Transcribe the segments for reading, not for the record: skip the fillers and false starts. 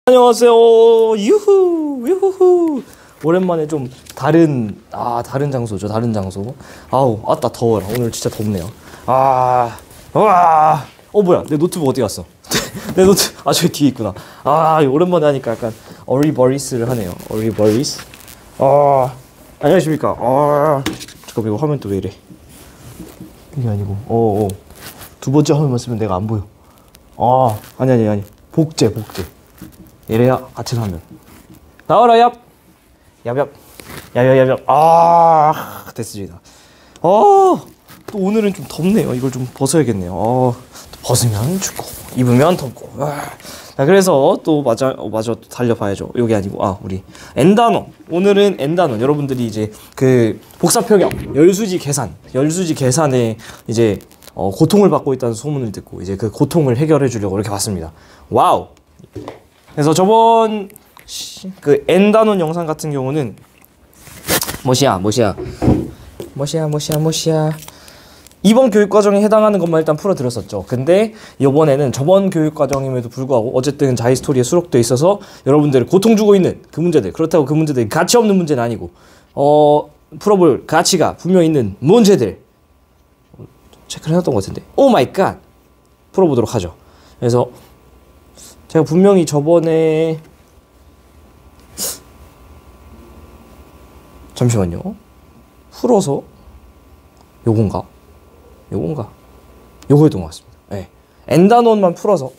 안녕하세요. 유후 유후후. 오랜만에 좀 다른 장소죠. 다른 장소. 아우 아따 더워라. 오늘 진짜 덥네요. 와. 뭐야, 내 노트북 어디 갔어? 내 노트 저기 뒤에 있구나. 오랜만에 하니까 약간 어리버리스를 하네요. 어리버리스. 안녕하십니까. 잠깐만, 이거 화면 또 왜 이래? 이게 아니고 두 번째 화면만 쓰면 내가 안 보여. 아니 복제 이래야 같은 화면. 나와라. 얍 됐습니다. 또 오늘은 좀 덥네요. 이걸 좀 벗어야겠네요. 벗으면 춥고 입으면 덥고. 자, 그래서 또 마저 또 달려봐야죠. 요게 아니고 우리 N단원. 오늘은 N단원. 여러분들이 이제 그 복사평형 열수지 계산에 이제 고통을 받고 있다는 소문을 듣고 이제 그 고통을 해결해 주려고 이렇게 왔습니다. 와우. 그래서 저번 그 N단원 영상 같은 경우는 뭐시야 이번 교육과정에 해당하는 것만 일단 풀어드렸었죠. 근데 이번에는 저번 교육과정임에도 불구하고 어쨌든 자이스토리에 수록되어 있어서 여러분들을 고통 주고 있는 그 문제들, 그렇다고 그 문제들이 가치 없는 문제는 아니고 풀어볼 가치가 분명히 있는 문제들 체크를 해놨던 것 같은데 오 마이 갓 풀어보도록 하죠. 그래서 제가 분명히 저번에 잠시만요. 풀어서 요거였던 것 같습니다. 네. N단원만 풀어서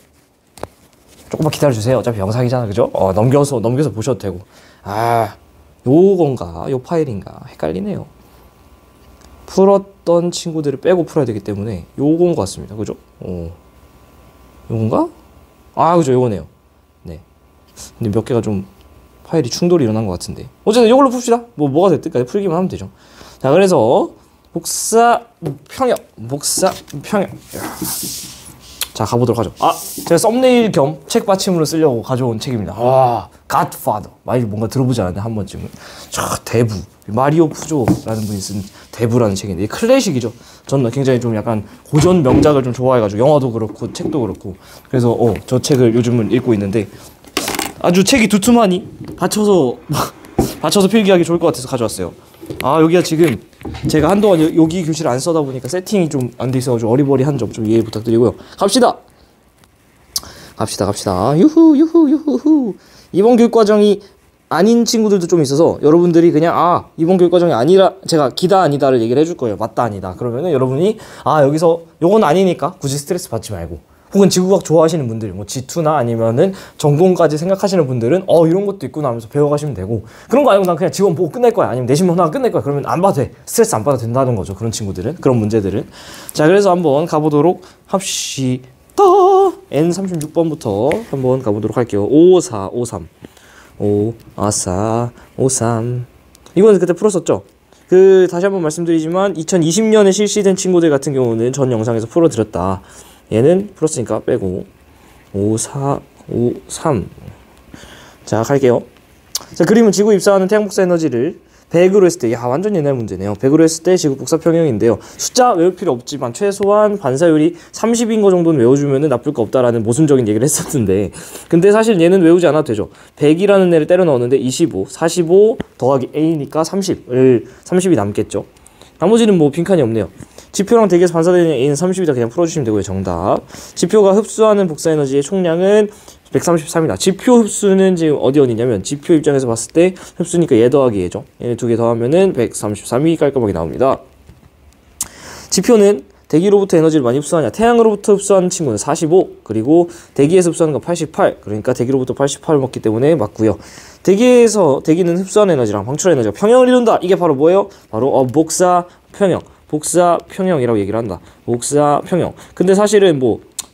조금만 기다려주세요. 어차피 영상이잖아, 그죠? 넘겨서 보셔도 되고. 요건가 요 파일인가 헷갈리네요. 풀었던 친구들을 빼고 풀어야 되기 때문에 요건 것 같습니다. 그죠? 요건가? 그죠, 요거네요. 네. 근데 몇 개가 좀 파일이 충돌이 일어난 것 같은데 어쨌든 요걸로 풉시다. 뭐가 됐든까지 풀기만 하면 되죠. 자, 그래서 복사평형. 자, 가보도록 하죠. 제가 썸네일 겸 책 받침으로 쓰려고 가져온 책입니다. 갓파더. 많이 뭔가 들어보지 않았네, 한 번쯤은. 대부. 마리오 푸조라는 분이 쓴 대부라는 책인데, 이 클래식이죠. 저는 굉장히 좀 약간 고전 명작을 좀 좋아해가지고, 영화도 그렇고, 책도 그렇고. 그래서, 저 책을 요즘은 읽고 있는데, 아주 책이 두툼하니, 받쳐서 필기하기 좋을 것 같아서 가져왔어요. 여기가 지금, 제가 한동안 여기 교실 안 써다 보니까 세팅이 좀 안 돼 있어가지고 어리버리한 점 좀 이해 부탁드리고요. 갑시다. 유후. 이번 교육과정이 아닌 친구들도 좀 있어서 여러분들이 그냥 이번 교육과정이 아니라 제가 기다 아니다를 얘기를 해줄 거예요. 맞다 아니다. 그러면은 여러분이 여기서 요건 아니니까 굳이 스트레스 받지 말고, 혹은 지구과학 좋아하시는 분들, 뭐 G2나 아니면은 전공까지 생각하시는 분들은 이런 것도 있구나 하면서 배워가시면 되고, 그런 거 아니고 난 그냥 지원 보고 끝낼 거야, 아니면 내신만 하고 끝낼 거야, 그러면 안 봐도 돼. 스트레스 안 받아도 된다는 거죠. 그런 친구들은, 그런 문제들은. 자, 그래서 한번 가보도록 합시다. N36번부터 한번 가보도록 할게요. 5453 이거는 그때 풀었었죠. 다시 한번 말씀드리지만 2020년에 실시된 친구들 같은 경우는 전 영상에서 풀어드렸다. 얘는 풀었으니까 빼고 5453. 자, 갈게요. 자, 그림은 지구 입사하는 태양 복사 에너지를 100으로 했을 때, 완전 옛날 문제네요. 100으로 했을 때 지구 복사 평형인데요. 숫자 외울 필요 없지만 최소한 반사율이 30인 거 정도는 외워주면 나쁠 거 없다라는 모순적인 얘기를 했었는데, 근데 사실 얘는 외우지 않아도 되죠. 100이라는 애를 때려 넣었는데 25, 45 더하기 A니까 30이 남겠죠. 나머지는 뭐 빈칸이 없네요. 지표랑 대기에서 반사되는 A는 30이다. 그냥 풀어주시면 되고요. 정답. 지표가 흡수하는 복사에너지의 총량은 133이다. 지표 흡수는 지금 어디냐면, 지표 입장에서 봤을 때 흡수니까 얘 더하기 얘죠. 얘네 두 개 더하면은 133이 깔끔하게 나옵니다. 지표는 대기로부터 에너지를 많이 흡수하냐, 태양으로부터 흡수하는 친구는 45, 그리고 대기에서 흡수하는 건 88, 그러니까 대기로부터 88을 먹기 때문에 맞고요. 대기는 흡수하는 에너지랑 방출하는 에너지가 평형을 이룬다. 이게 바로 뭐예요? 바로 복사평형이라고 얘기를 한다. 복사평형. 근데 사실은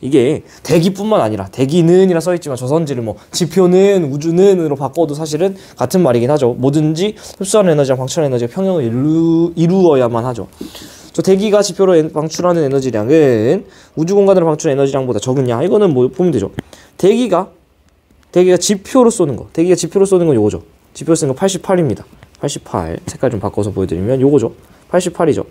이게 대기뿐만 아니라, 대기는이라 써있지만 저선지를 지표는, 우주는으로 바꿔도 사실은 같은 말이긴 하죠. 뭐든지 흡수하는 에너지랑 방출하는 에너지가 평형을 이루어야만 하죠. 대기가 지표로 방출하는 에너지량은 우주 공간으로 방출하는 에너지량보다 적으냐? 이거는 보면 되죠. 대기가 지표로 쏘는 거. 대기가 지표로 쏘는 건 요거죠. 지표로 쓰는 거 88입니다. 88. 색깔 좀 바꿔서 보여드리면 요거죠. 88이죠.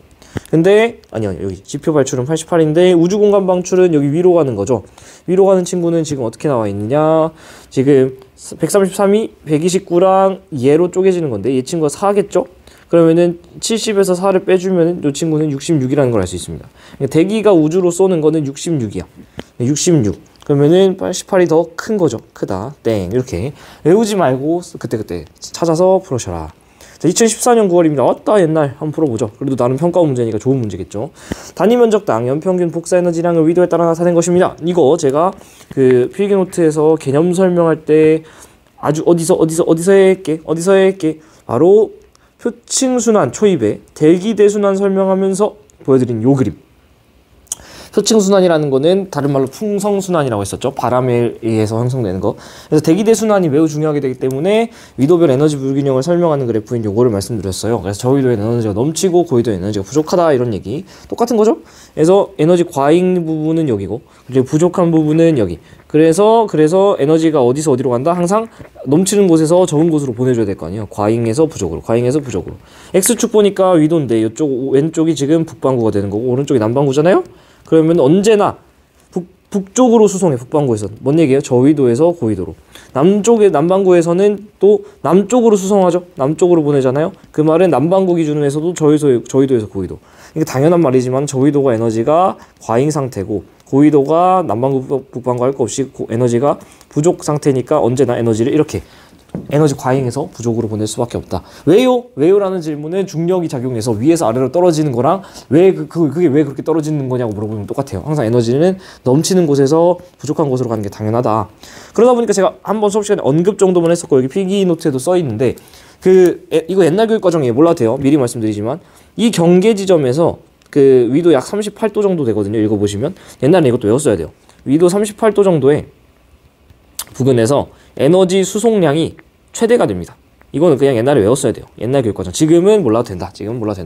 근데 아니요, 여기 지표 발출은 88인데 우주 공간 방출은 여기 위로 가는 거죠. 위로 가는 친구는 지금 어떻게 나와 있느냐? 지금 133이 129랑 얘로 쪼개지는 건데 얘 친구가 4겠죠? 그러면은 70에서 4를 빼주면 이 친구는 66이라는 걸 알 수 있습니다. 그러니까 대기가 우주로 쏘는 거는 66이야. 66. 그러면은 88이 더 큰 거죠. 크다. 땡. 이렇게 외우지 말고 그때그때 찾아서 풀으셔라. 자, 2014년 9월입니다. 왔다 옛날 한번 풀어보죠. 그래도 나름 평가원 문제니까 좋은 문제겠죠. 단위 면적당 연평균 복사 에너지량을 위도에 따라 나타낸 것입니다. 이거 제가 그 필기노트에서 개념 설명할 때 아주 어디서 했게 바로 표층순환 초입에 대기대순환 설명하면서 보여드린 요 그림. 표층순환이라는 거는 다른 말로 풍성순환이라고 했었죠. 바람에 의해서 형성되는 거. 그래서 대기대순환이 매우 중요하게 되기 때문에 위도별 에너지 불균형을 설명하는 그래프인 요거를 말씀드렸어요. 그래서 저위도에 에너지가 넘치고 고위도에 에너지가 부족하다 이런 얘기 똑같은 거죠. 그래서 에너지 과잉 부분은 여기고 그리고 부족한 부분은 여기. 그래서 에너지가 어디서 어디로 간다? 항상 넘치는 곳에서 적은 곳으로 보내줘야 될 거 아니에요. 과잉에서 부족으로, 과잉에서 부족으로. X축 보니까 위도인데 이쪽 왼쪽이 지금 북반구가 되는 거고 오른쪽이 남반구잖아요. 그러면 언제나 북쪽으로 수송해. 북반구에서 뭔 얘기예요? 저위도에서 고위도로. 남반구에서는 또 남쪽으로 수송하죠. 남쪽으로 보내잖아요. 그 말은 남반구 기준에서도 저위도에서 고위도. 이게 당연한 말이지만 저위도가 에너지가 과잉 상태고 고위도가 남반구 북반구 할 거 없이 에너지가 부족 상태니까 언제나 에너지를 이렇게 에너지 과잉에서 부족으로 보낼 수밖에 없다. 왜요? 왜요라는 질문은 중력이 작용해서 위에서 아래로 떨어지는 거랑 그게 왜 그렇게 떨어지는 거냐고 물어보면 똑같아요. 항상 에너지는 넘치는 곳에서 부족한 곳으로 가는 게 당연하다. 그러다 보니까 제가 한번 수업 시간에 언급 정도만 했었고 여기 필기 노트에도 써 있는데 이거 옛날 교육 과정이에요. 몰라도 돼요. 미리 말씀드리지만 이 경계 지점에서 그 위도 약 38도 정도 되거든요. 읽어보시면 옛날에 이것도 외웠어야 돼요. 위도 38도 정도의 부근에서 에너지 수송량이 최대가 됩니다. 이거는 그냥 옛날에 외웠어야 돼요. 옛날 교육과정. 지금은 몰라도 된다.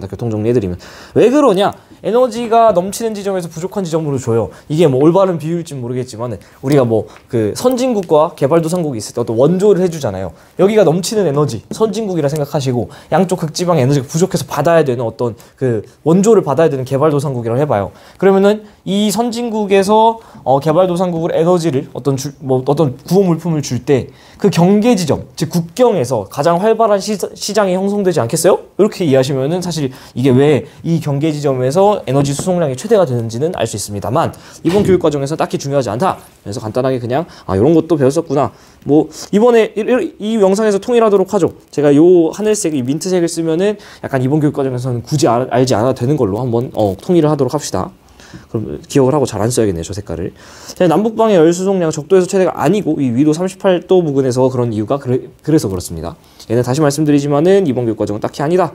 교통 정리해드리면. 왜 그러냐? 에너지가 넘치는 지점에서 부족한 지점으로 줘요. 이게 뭐 올바른 비율일지는 모르겠지만 우리가 뭐 그 선진국과 개발도상국이 있을 때 어떤 원조를 해주잖아요. 여기가 넘치는 에너지, 선진국이라 생각하시고 양쪽 극지방에 에너지가 부족해서 받아야 되는 어떤 그 원조를 받아야 되는 개발도상국이라고 해봐요. 그러면은 이 선진국에서 개발도상국으로 에너지를 어떤 구호 물품을 줄 때 그 경계 지점, 즉 국경에서 가장 활발한 시장이 형성되지 않겠어요? 이렇게 이해하시면은 사실 이게 왜 이 경계 지점에서 에너지 수송량이 최대가 되는지는 알 수 있습니다만 이번 교육 과정에서 딱히 중요하지 않다. 그래서 간단하게 그냥 이런 것도 배웠었구나. 뭐 이번에 이 영상에서 통일하도록 하죠. 제가 요 하늘색, 이 민트색을 쓰면은 약간 이번 교육 과정에서는 굳이 알지 않아도 되는 걸로 한번 통일을 하도록 합시다. 그럼 기억을 하고 잘 안 써야겠네요. 저 색깔을. 남북방의 열수송량 적도에서 최대가 아니고 이 위도 38도 부근에서 그런 이유가 그래서 그렇습니다. 얘는 다시 말씀드리지만은 이번 교육과정은 딱히 아니다.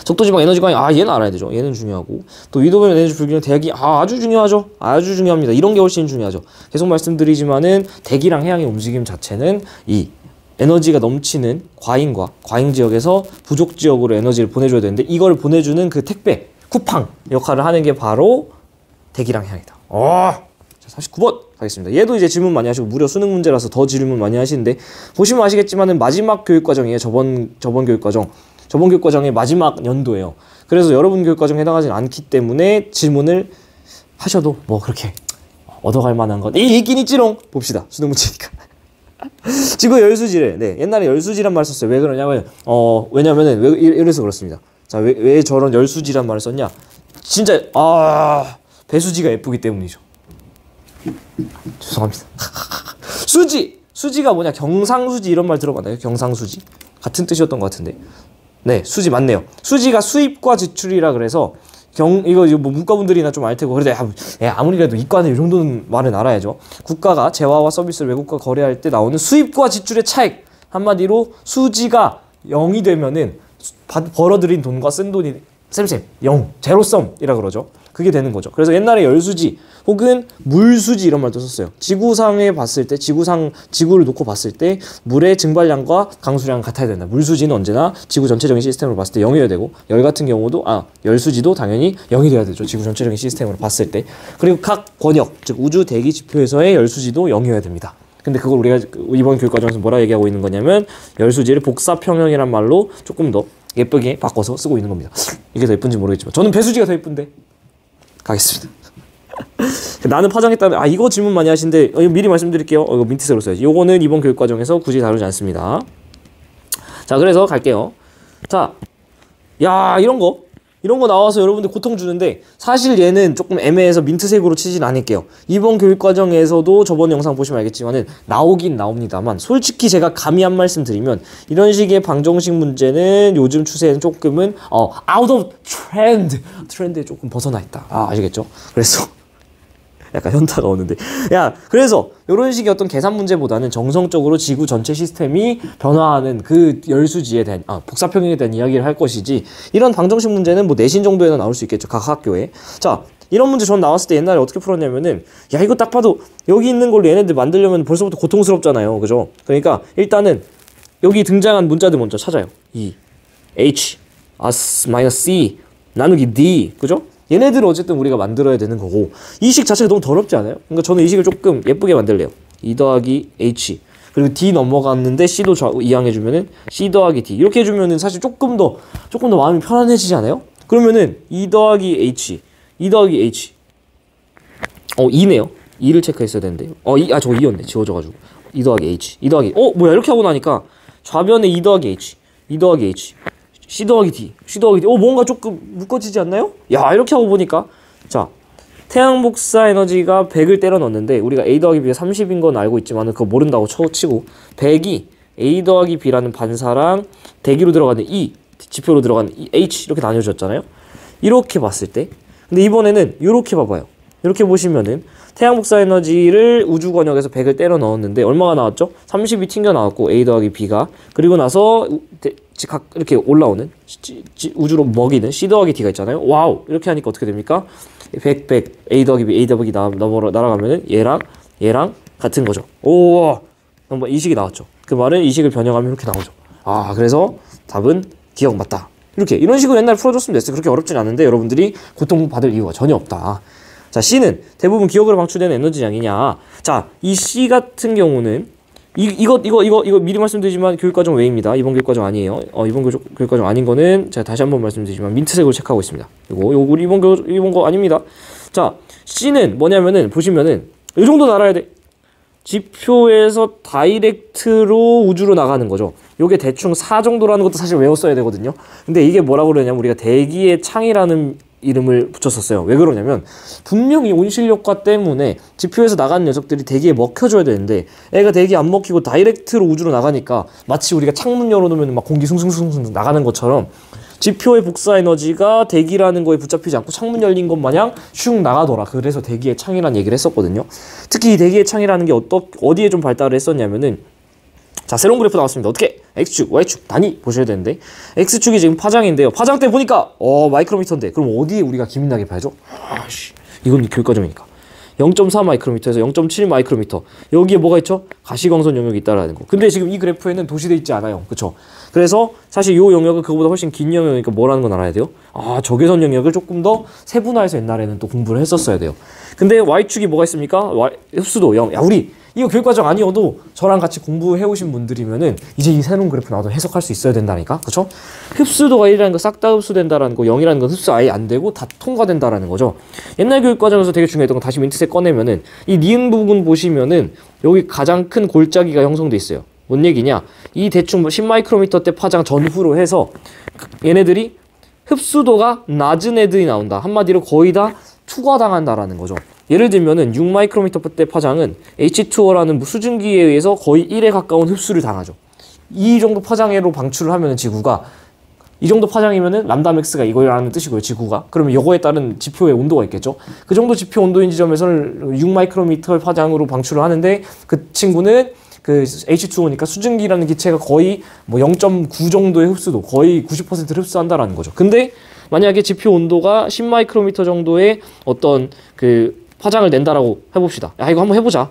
적도지방 에너지 과잉 얘는 알아야 되죠. 얘는 중요하고 또 위도별 에너지 불균형 대기 아주 중요하죠. 아주 중요합니다. 이런 게 훨씬 중요하죠. 계속 말씀드리지만은 대기랑 해양의 움직임 자체는 이 에너지가 넘치는 과잉과 과잉 지역에서 부족 지역으로 에너지를 보내줘야 되는데 이걸 보내주는 그 택배 쿠팡 역할을 하는 게 바로 대기랑 해양이다. 자, 49번 가겠습니다. 얘도 이제 질문 많이 하시고 무려 수능 문제라서 더 질문 많이 하시는데 보시면 아시겠지만은 마지막 교육과정이에요. 저번 교육과정. 저번 교육과정의 마지막 연도예요. 그래서 여러분 교육과정에 해당하지 않기 때문에 질문을 하셔도 뭐 그렇게 얻어갈 만한 건 있긴 있지롱. 봅시다. 수능 문제니까. 지구 열수지래. 네, 옛날에 열수지란 말 썼어요. 왜 그러냐면 왜냐면은 이래서 그렇습니다. 자, 왜 저런 열수지란 말을 썼냐? 진짜 배수지가 예쁘기 때문이죠. 죄송합니다. 수지가 뭐냐? 경상수지 이런 말 들어봤나요? 경상수지 같은 뜻이었던 것 같은데. 네, 수지 맞네요. 수지가 수입과 지출이라 그래서 이거 뭐 문과분들이나 좀 알 테고 그래도 아무리 그래도 이과는 이 정도는 말은 알아야죠. 국가가 재화와 서비스를 외국과 거래할 때 나오는 수입과 지출의 차익. 한마디로 수지가 0이 되면은 벌어들인 돈과 쓴 돈이 쌤 0, 제로섬이라 그러죠. 그게 되는 거죠. 그래서 옛날에 열수지 혹은 물수지 이런 말도 썼어요. 지구상에 봤을 때 지구를 놓고 봤을 때 물의 증발량과 강수량은 같아야 된다. 물수지는 언제나 지구 전체적인 시스템으로 봤을 때 0이어야 되고 열 같은 경우도 열수지도 당연히 0이 돼야 되죠. 지구 전체적인 시스템으로 봤을 때. 그리고 각 권역 즉 우주 대기 지표에서의 열수지도 0이어야 됩니다. 근데 그걸 우리가 이번 교육과정에서 뭐라 얘기하고 있는 거냐면 열수지를 복사평형이란 말로 조금 더 예쁘게 바꿔서 쓰고 있는 겁니다. 이게 더 예쁜지 모르겠지만 저는 배수지가 더 예쁜데 가겠습니다. 나는 파장했다면 이거 질문 많이 하신데 미리 말씀드릴게요. 이거 민트색으로 써야지. 요거는 이번 교육과정에서 굳이 다루지 않습니다. 자, 그래서 갈게요. 자, 야, 이런 거 나와서 여러분들 고통 주는데 사실 얘는 조금 애매해서 민트색으로 치진 않을게요. 이번 교육과정에서도 저번 영상 보시면 알겠지만은 나오긴 나옵니다만 솔직히 제가 감히 한 말씀 드리면 이런 식의 방정식 문제는 요즘 추세는 조금은 out of 트렌드에 조금 벗어나 있다. 아시겠죠? 그래서 약간 현타가 오는데 그래서 이런 식의 어떤 계산 문제보다는 정성적으로 지구 전체 시스템이 변화하는 그 열수지에 대한 복사평형에 대한 이야기를 할 것이지 이런 방정식 문제는 뭐 내신 정도에는 나올 수 있겠죠, 각 학교에. 자, 이런 문제 전 나왔을 때 옛날에 어떻게 풀었냐면은 이거 딱 봐도 여기 있는 걸로 얘네들 만들려면 벌써부터 고통스럽잖아요, 그죠? 그러니까 일단은 여기 등장한 문자들 먼저 찾아요. E, H, C 나누기 D, 그죠? 얘네들은 어쨌든 우리가 만들어야 되는 거고 이 식 자체가 너무 더럽지 않아요? 그러니까 저는 이 식을 조금 예쁘게 만들래요. 2 더하기 H 그리고 D 넘어갔는데 C도 이항해주면은 C 더하기 D 이렇게 해주면은 사실 조금 더 마음이 편안해지지 않아요? 그러면은 2 더하기 H 2 더하기 H 2네요. 2를 체크했어야 되는데 저 2였네. 지워져가지고 2 더하기 H 2 더하기 뭐야 이렇게 하고 나니까 좌변에 2 더하기 H 2 더하기 H C 더하기 D, C 더하기 D. 뭔가 조금 묶어지지 않나요? 야, 이렇게 하고 보니까 자, 태양 복사 에너지가 100을 때려 넣었는데 우리가 A 더하기 B가 30인 건 알고 있지만 그거 모른다고 치고 100이 A 더하기 B라는 반사랑 대기로 들어가는 E, 지표로 들어가는 H 이렇게 나뉘어졌잖아요. 이렇게 봤을 때 근데 이번에는 이렇게 봐봐요. 이렇게 보시면은 태양 복사 에너지를 우주 권역에서 100을 때려 넣었는데 얼마가 나왔죠? 30이 튕겨 나왔고 A 더하기 B가 그리고 나서 각 이렇게 올라오는 우주로 먹이는 C 더하기 D가 있잖아요. 와우! 이렇게 하니까 어떻게 됩니까? 100, A 더하기 B, A 더하기 날아가면은 얘랑 같은 거죠. 오! 한번 이 식이 나왔죠. 그 말은 이 식을 변형하면 이렇게 나오죠. 그래서 답은 기억 맞다. 이런 식으로 옛날에 풀어줬으면 됐어요. 그렇게 어렵진 않은데 여러분들이 고통받을 이유가 전혀 없다. 자, C는 대부분 기억으로 방출되는 에너지량이냐. 자, 이 C 같은 경우는 이거 미리 말씀드리지만 교육과정 외입니다. 이번 교육과정 아니에요. 이번 교육과정 아닌 거는 제가 다시 한번 말씀드리지만 민트색으로 체크하고 있습니다. 요거 이번 거 아닙니다. 자, C는 뭐냐면은 보시면은 이 정도 알아야 돼. 지표에서 다이렉트로 우주로 나가는 거죠. 요게 대충 4 정도라는 것도 사실 외웠어야 되거든요. 근데 이게 뭐라고 그러냐면 우리가 대기의 창이라는 이름을 붙였었어요. 왜 그러냐면 분명히 온실효과 때문에 지표에서 나가는 녀석들이 대기에 먹혀줘야 되는데 애가 대기에 안 먹히고 다이렉트로 우주로 나가니까 마치 우리가 창문 열어놓으면 막 공기 숭숭숭숭 나가는 것처럼 지표의 복사 에너지가 대기라는 거에 붙잡히지 않고 창문 열린 것 마냥 슝 나가더라. 그래서 대기의 창이라는 얘기를 했었거든요. 특히 이 대기의 창이라는 게 어디에 좀 발달을 했었냐면은 자, 새로운 그래프 나왔습니다. 어떻게? X축, Y축 단위 보셔야 되는데 X축이 지금 파장인데요. 파장 때 보니까 마이크로미터인데 그럼 어디에 우리가 기민하게 봐야죠? 이건 교육과정이니까 0.4 마이크로미터에서 0.7 마이크로미터 여기에 뭐가 있죠? 가시광선 영역이 있다라는 거. 근데 지금 이 그래프에는 도시돼 있지 않아요. 그쵸? 그래서 사실 이 영역은 그거보다 훨씬 긴 영역이니까 뭐라는 건 알아야 돼요? 적외선 영역을 조금 더 세분화해서 옛날에는 또 공부를 했었어야 돼요. 근데 Y축이 뭐가 있습니까? 흡수도 0. 야, 우리 이거 교육과정 아니어도 저랑 같이 공부해오신 분들이면은 이제 이 새로운 그래프 나와도 해석할 수 있어야 된다니까? 그쵸? 흡수도가 1이라는 거 싹 다 흡수된다라는 거, 0이라는 건 흡수 아예 안 되고 다 통과된다라는 거죠. 옛날 교육과정에서 되게 중요했던 거 다시 민트색 꺼내면은 이 니은 부분 보시면은 여기 가장 큰 골짜기가 형성돼 있어요. 뭔 얘기냐? 이 대충 10마이크로미터 때 파장 전후로 해서 얘네들이 흡수도가 낮은 애들이 나온다. 한마디로 거의 다 투과당한다라는 거죠. 예를 들면은 6마이크로미터 때 파장은 H2O라는 수증기에 의해서 거의 1에 가까운 흡수를 당하죠. 이 정도 파장으로 방출을 하면은 지구가 이 정도 파장이면은 람다 맥스가 이거라는 뜻이고요. 지구가. 그러면 이거에 따른 지표의 온도가 있겠죠. 그 정도 지표 온도인 지점에서는 6마이크로미터 파장으로 방출을 하는데 그 친구는 그 H2O니까 수증기라는 기체가 거의 뭐 0.9 정도의 흡수도 거의 90%를 흡수한다라는 거죠. 근데 만약에 지표 온도가 10마이크로미터 정도의 어떤 그 파장을 낸다라고 해봅시다. 이거 한번 해보자.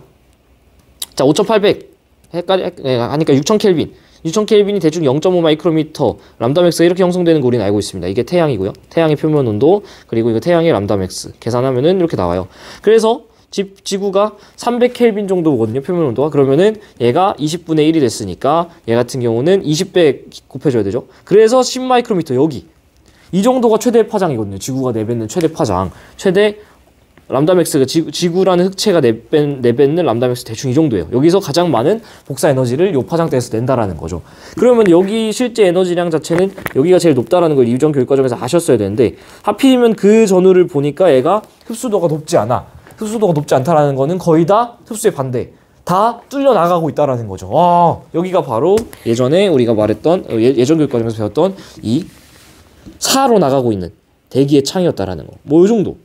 자, 5800 하니까 6000켈빈. 6000켈빈이 대충 0.5 마이크로미터 람다맥스 이렇게 형성되는 거 우리는 알고 있습니다. 이게 태양이고요. 태양의 표면 온도 그리고 이거 태양의 람다맥스 계산하면은 이렇게 나와요. 그래서 지구가 300켈빈 정도거든요. 표면 온도가. 그러면은 얘가 20분의 1이 됐으니까 얘 같은 경우는 20배 곱해줘야 되죠. 그래서 10마이크로미터 여기 이 정도가 최대 파장이거든요. 지구가 내뱉는 최대 파장. 최대 람다맥스가 지구라는 흑체가 내뱉는 람다맥스 대충 이 정도예요. 여기서 가장 많은 복사 에너지를 요 파장대에서 낸다라는 거죠. 그러면 여기 실제 에너지량 자체는 여기가 제일 높다라는 걸 이전 교육 과정에서 아셨어야 되는데 하필이면 그 전후를 보니까 얘가 흡수도가 높지 않아. 흡수도가 높지 않다라는 거는 거의 다 흡수의 반대. 다 뚫려 나가고 있다라는 거죠. 와, 여기가 바로 예전에 우리가 말했던 예전 교육 과정에서 배웠던 이 사로 나가고 있는 대기의 창이었다라는 거. 뭐 이 정도.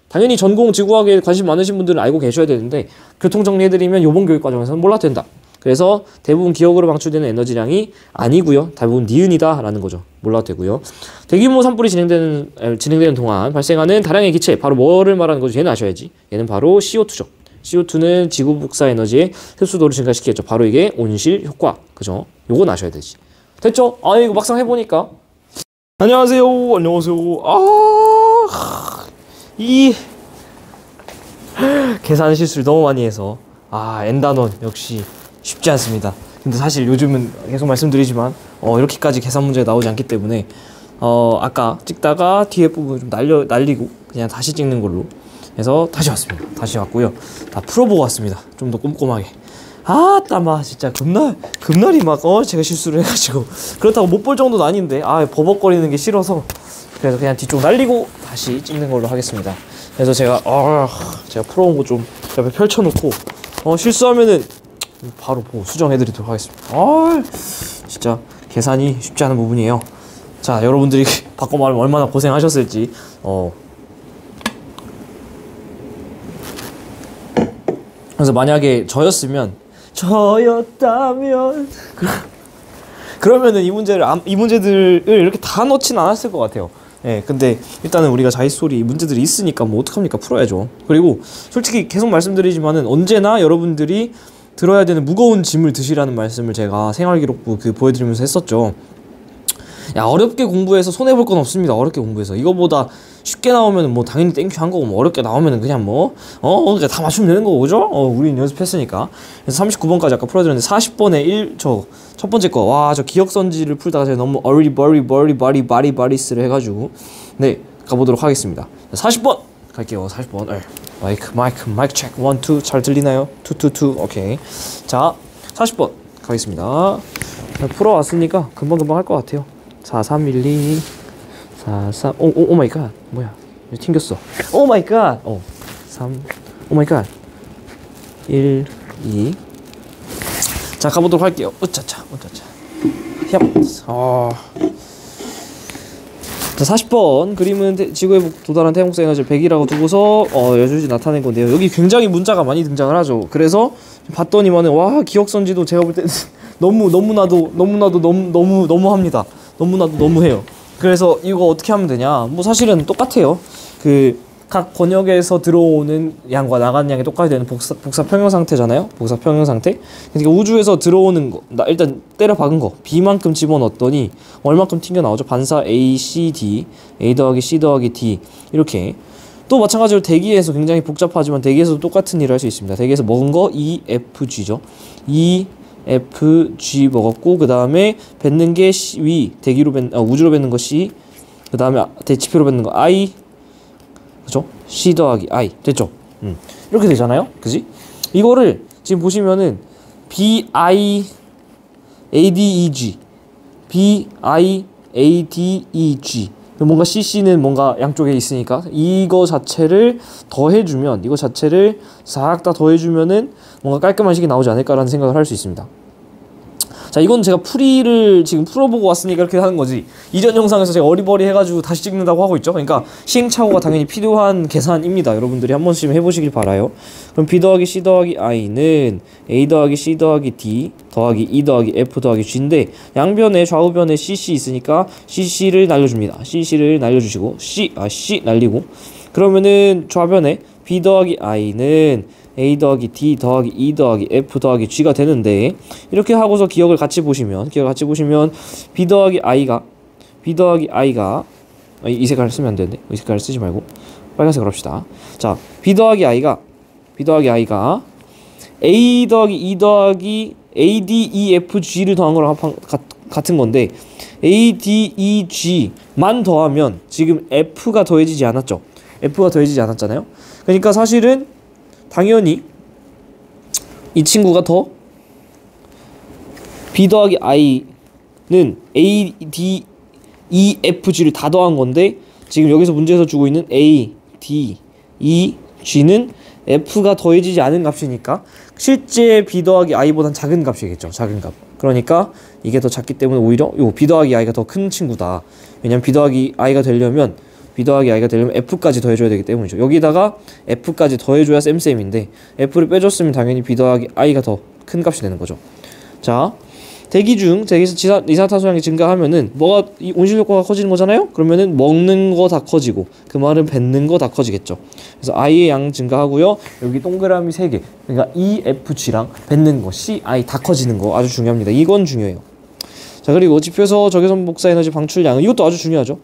당연히 전공 지구학에 관심 많으신 분들은 알고 계셔야 되는데 교통 정리해드리면 요번 교육 과정에서는 몰라도 된다. 그래서 대부분 기억으로 방출되는 에너지량이 아니고요. 대부분 니은이다 라는 거죠. 몰라도 되고요. 대규모 산불이 진행되는 동안 발생하는 다량의 기체, 바로 뭐를 말하는 거죠? 얘는 아셔야지. 얘는 바로 CO2죠. CO2는 지구 복사 에너지의 흡수도를 증가시키겠죠. 바로 이게 온실 효과. 그죠? 요건 아셔야 되지. 됐죠? 아, 이거 막상 해보니까. 안녕하세요. 이 계산 실수를 너무 많이 해서 N단원 역시 쉽지 않습니다. 근데 사실 요즘은 계속 말씀드리지만 이렇게까지 계산 문제가 나오지 않기 때문에 아까 찍다가 뒤에 부분 좀 날리고 그냥 다시 찍는 걸로 해서 다시 왔습니다. 다시 왔고요. 다 풀어보고 왔습니다. 좀 더 꼼꼼하게. 따마 진짜 금날이 막 제가 실수를 해가지고 그렇다고 못 볼 정도는 아닌데 버벅거리는 게 싫어서 그래서 그냥 뒤쪽 날리고 다시 찍는 걸로 하겠습니다. 그래서 제가 풀어온 거 좀 옆에 펼쳐놓고 실수하면은 바로 보고 수정해드리도록 하겠습니다. 진짜 계산이 쉽지 않은 부분이에요. 자, 여러분들이 바꿔 말하면 얼마나 고생하셨을지 그래서 만약에 저였다면 그러면은 이 문제들을 이렇게 다 넣지는 않았을 것 같아요. 예, 근데 일단은 우리가 자릿소리 문제들이 있으니까 뭐 어떡합니까? 풀어야죠. 그리고 솔직히 계속 말씀드리지만은 언제나 여러분들이 들어야 되는 무거운 짐을 드시라는 말씀을 제가 생활기록부 보여드리면서 했었죠. 야, 어렵게 공부해서 손해볼 건 없습니다. 어렵게 공부해서 이거보다 쉽게 나오면 뭐 당연히 땡큐 한 거고, 뭐 어렵게 나오면은 그냥 그냥 다 맞추면 되는 거고, 그죠? 우린 연습했으니까. 그래서 39번까지 아까 풀어드렸는데 40번에 첫 번째 거, 저 기억선지를 풀다가 제가 너무 바리스를 해가지고 네, 가보도록 하겠습니다. 40번 갈게요. 40번. 마이크 체크 1, 2 잘 들리나요? 2 오케이. 자, 40번 가겠습니다. 풀어왔으니까 금방 할 것 같아요. 4, 3, 1, 2 4, 3, 오 마이 갓. 뭐야, 튕겼어. 오 마이 갓. 3, 오 마이 갓. 1, 2. 자, 가보도록 할게요. 으짜짜. 자, 40번 그림은 지구에 도달한 태양복사 에너지를 100이라고 두고서 여주지 나타낸 건데요. 여기 굉장히 문자가 많이 등장을 하죠. 그래서 봤더니만은 기억선지도 제가 볼 때는 너무나도 너무합니다. 너무나도 너무해요. 그래서 이거 어떻게 하면 되냐? 뭐 사실은 똑같아요. 각 권역에서 들어오는 양과 나가는 양이 똑같이 되는 복사 평형 상태잖아요. 복사 평형 상태. 그러니까 우주에서 들어오는 거, 일단 때려 박은 거 B만큼 집어넣었더니 얼만큼 튕겨 나오죠? 반사 A, C, D, A 더하기 C 더하기 D 이렇게. 또 마찬가지로 대기에서 굉장히 복잡하지만 대기에서도 똑같은 일을 할 수 있습니다. 대기에서 먹은 거 E, F, G죠. E, F, G 먹었고 그 다음에 뱉는 게 우주로 뱉는 거 C, 그 다음에 대치표로 뱉는 거 I, 그죠? C 더하기 I 됐죠? 이렇게 되잖아요, 그지? 이거를 지금 보시면은 B, I, A, D, E, G, B, I, A, D, E, G. 뭔가 CC는 뭔가 양쪽에 있으니까 이거 자체를 더해주면, 이거 자체를 싹 다 더해주면은 뭔가 깔끔한 식이 나오지 않을까라는 생각을 할 수 있습니다. 자, 이건 제가 풀이를 지금 풀어보고 왔으니까 이렇게 하는 거지, 이전 영상에서 제가 어리버리 해가지고 다시 찍는다고 하고 있죠. 그러니까 시행착오가 당연히 필요한 계산입니다. 여러분들이 한 번씩 해보시길 바라요. 그럼 B 더하기 C 더하기 I는 A 더하기 C 더하기 D 더하기 E 더하기 F 더하기 G인데 양변에 좌우변에 CC 있으니까 CC를 날려줍니다. CC를 날려주시고 C 날리고, 그러면은 좌변에 B 더하기 I는 A 더하기 D 더하기 E 더하기 F 더하기 G가 되는데, 이렇게 하고서 기억을 같이 보시면 B 더하기 I가 이 색깔을 쓰면 안 되는데, 이 색깔을 쓰지 말고 빨간색으로 합시다. 자, B 더하기 I가 B 더하기 I가 A 더하기 E 더하기 A, D, E, F, G를 더한 거랑 같은 건데 A, D, E, G만 더하면 지금 F가 더해지지 않았죠. F가 더해지지 않았잖아요. 그러니까 사실은 당연히 이 친구가 더 B 더하기 I는 A, D, E, F, G를 다 더한 건데 지금 여기서 문제에서 주고 있는 A, D, E, G는 F가 더해지지 않은 값이니까 실제 B 더하기 I보단 작은 값이겠죠. 작은 값. 그러니까 이게 더 작기 때문에 오히려 요 B 더하기 I가 더 큰 친구다. 왜냐면 B 더하기 I가 되려면 F까지 더해줘야 되기 때문이죠. 여기다가 F까지 더해줘야 쌤쌤인데 F를 빼줬으면 당연히 B 더하기 I가 더 큰 값이 되는 거죠. 자, 대기 중 이산화탄소량이 증가하면은 뭐가 이 온실 효과가 커지는 거잖아요. 그러면은 먹는 거 다 커지고 그 말은 뱉는 거 다 커지겠죠. 그래서 I의 양 증가하고요. 여기 동그라미 3개. 그러니까 EFG랑 뱉는 거 CI 다 커지는 거 아주 중요합니다. 이건 중요해요. 자, 그리고 지표에서 적외선 복사 에너지 방출량 이것도 아주 중요하죠.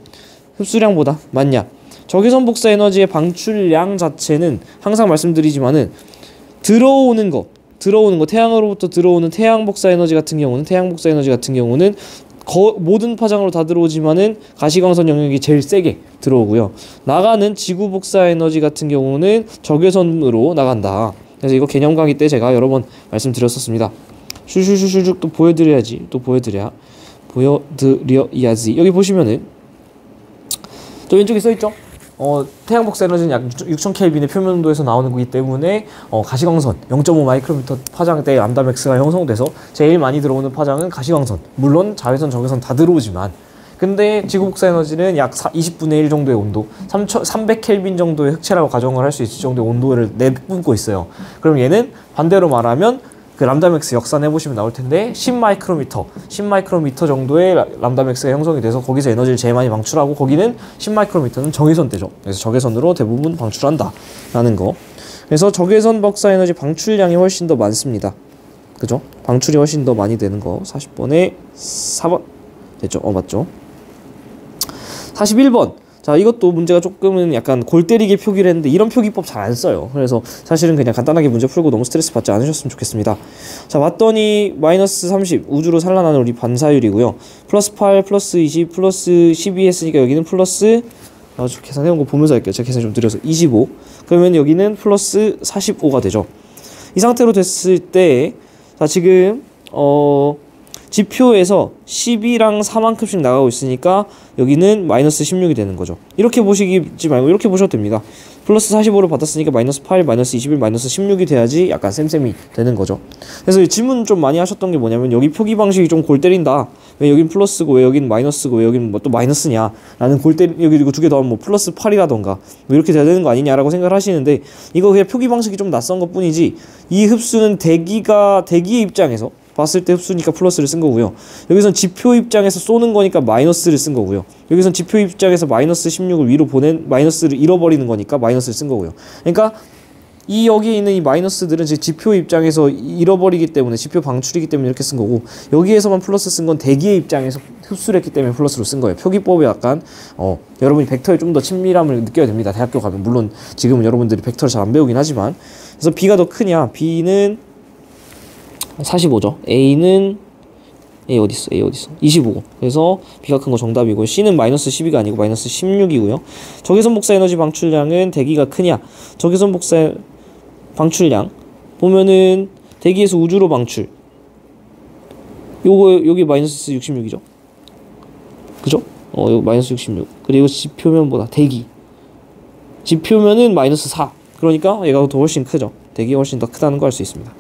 흡수량보다 많냐. 적외선 복사 에너지의 방출량 자체는 항상 말씀드리지만은 들어오는 거 태양으로부터 들어오는 태양 복사 에너지 같은 경우는 모든 파장으로 다 들어오지만은 가시광선 영역이 제일 세게 들어오고요. 나가는 지구 복사 에너지 같은 경우는 적외선으로 나간다. 그래서 이거 개념 강의 때 제가 여러 번 말씀드렸었습니다. 슈슈슈슈 또 보여드려야지. 여기 보시면은 또 왼쪽에 써있죠. 태양 복사 에너지는 약 6000켈빈의 표면 온도에서 나오는 거기 때문에 가시광선 0.5 마이크로미터 파장대 람다맥스가 형성돼서 제일 많이 들어오는 파장은 가시광선. 물론 자외선, 적외선 다 들어오지만 근데 지구 복사 에너지는 약 20분의 1 정도의 온도, 300켈빈 정도의 흑체라고 가정을 할 수 있을 정도의 온도를 내뿜고 있어요. 그럼 얘는 반대로 말하면 그 람다맥스 역산 해보시면 나올 텐데 10마이크로미터 정도의 람다맥스가 형성이 돼서 거기서 에너지를 제일 많이 방출하고 거기는 10마이크로미터는 적외선대죠. 그래서 적외선으로 대부분 방출한다 라는 거. 그래서 적외선 복사 에너지 방출량이 훨씬 더 많습니다. 그죠? 방출이 훨씬 더 많이 되는 거 40번에 4번 됐죠? 맞죠? 41번. 자, 이것도 문제가 조금은 약간 골 때리게 표기를 했는데 이런 표기법 잘 안 써요. 그래서 사실은 그냥 간단하게 문제 풀고 너무 스트레스 받지 않으셨으면 좋겠습니다. 자, 봤더니 마이너스 30 우주로 산란하는 우리 반사율이고요. 플러스 8, 플러스 20, 플러스 12 했으니까 여기는 플러스 계산해온 거 보면서 할게요. 제가 계산 좀 드려서 25. 그러면 여기는 플러스 45가 되죠. 이 상태로 됐을 때 자, 지금 지표에서 12랑 4만큼씩 나가고 있으니까 여기는 마이너스 16이 되는 거죠. 이렇게 보시지 말고 이렇게 보셔도 됩니다. 플러스 45를 받았으니까 마이너스 8, 마이너스 21, 마이너스 16이 돼야지 약간 쌤쌤이 되는 거죠. 그래서 질문 좀 많이 하셨던 게 뭐냐면 여기 표기 방식이 좀 골 때린다. 왜 여긴 플러스고 왜 여긴 마이너스고 왜 여긴 뭐 또 마이너스냐 라는 여기 두 개 더하면 뭐 플러스 8이라던가 뭐 이렇게 돼야 되는 거 아니냐라고 생각을 하시는데 이거 그냥 표기 방식이 좀 낯선 것 뿐이지 이 흡수는 대기의 입장에서 봤을 때 흡수니까 플러스를 쓴 거고요. 여기선 지표 입장에서 쏘는 거니까 마이너스를 쓴 거고요. 여기선 지표 입장에서 마이너스 16을 위로 마이너스를 잃어버리는 거니까 마이너스를 쓴 거고요. 그러니까 여기에 있는 이 마이너스들은 지표 입장에서 잃어버리기 때문에 지표 방출이기 때문에 이렇게 쓴 거고 여기에서만 플러스 쓴 건 대기의 입장에서 흡수를 했기 때문에 플러스로 쓴 거예요. 표기법이 약간 여러분이 벡터에 좀 더 친밀함을 느껴야 됩니다. 대학교 가면 물론 지금은 여러분들이 벡터를 잘 안 배우긴 하지만 그래서 B가 더 크냐? B는 45죠. A 어딨어? 25. 그래서 B가 큰 거 정답이고 C는 마이너스 12가 아니고 마이너스 16이고요. 적외선 복사 에너지 방출량은 대기가 크냐? 적외선 복사 방출량 보면은 대기에서 우주로 방출. 여기 마이너스 66이죠. 그죠? 여기 마이너스 66. 그리고 지표면보다 지표면은 마이너스 4. 그러니까 얘가 더 훨씬 크죠. 대기가 훨씬 더 크다는 거 알 수 있습니다.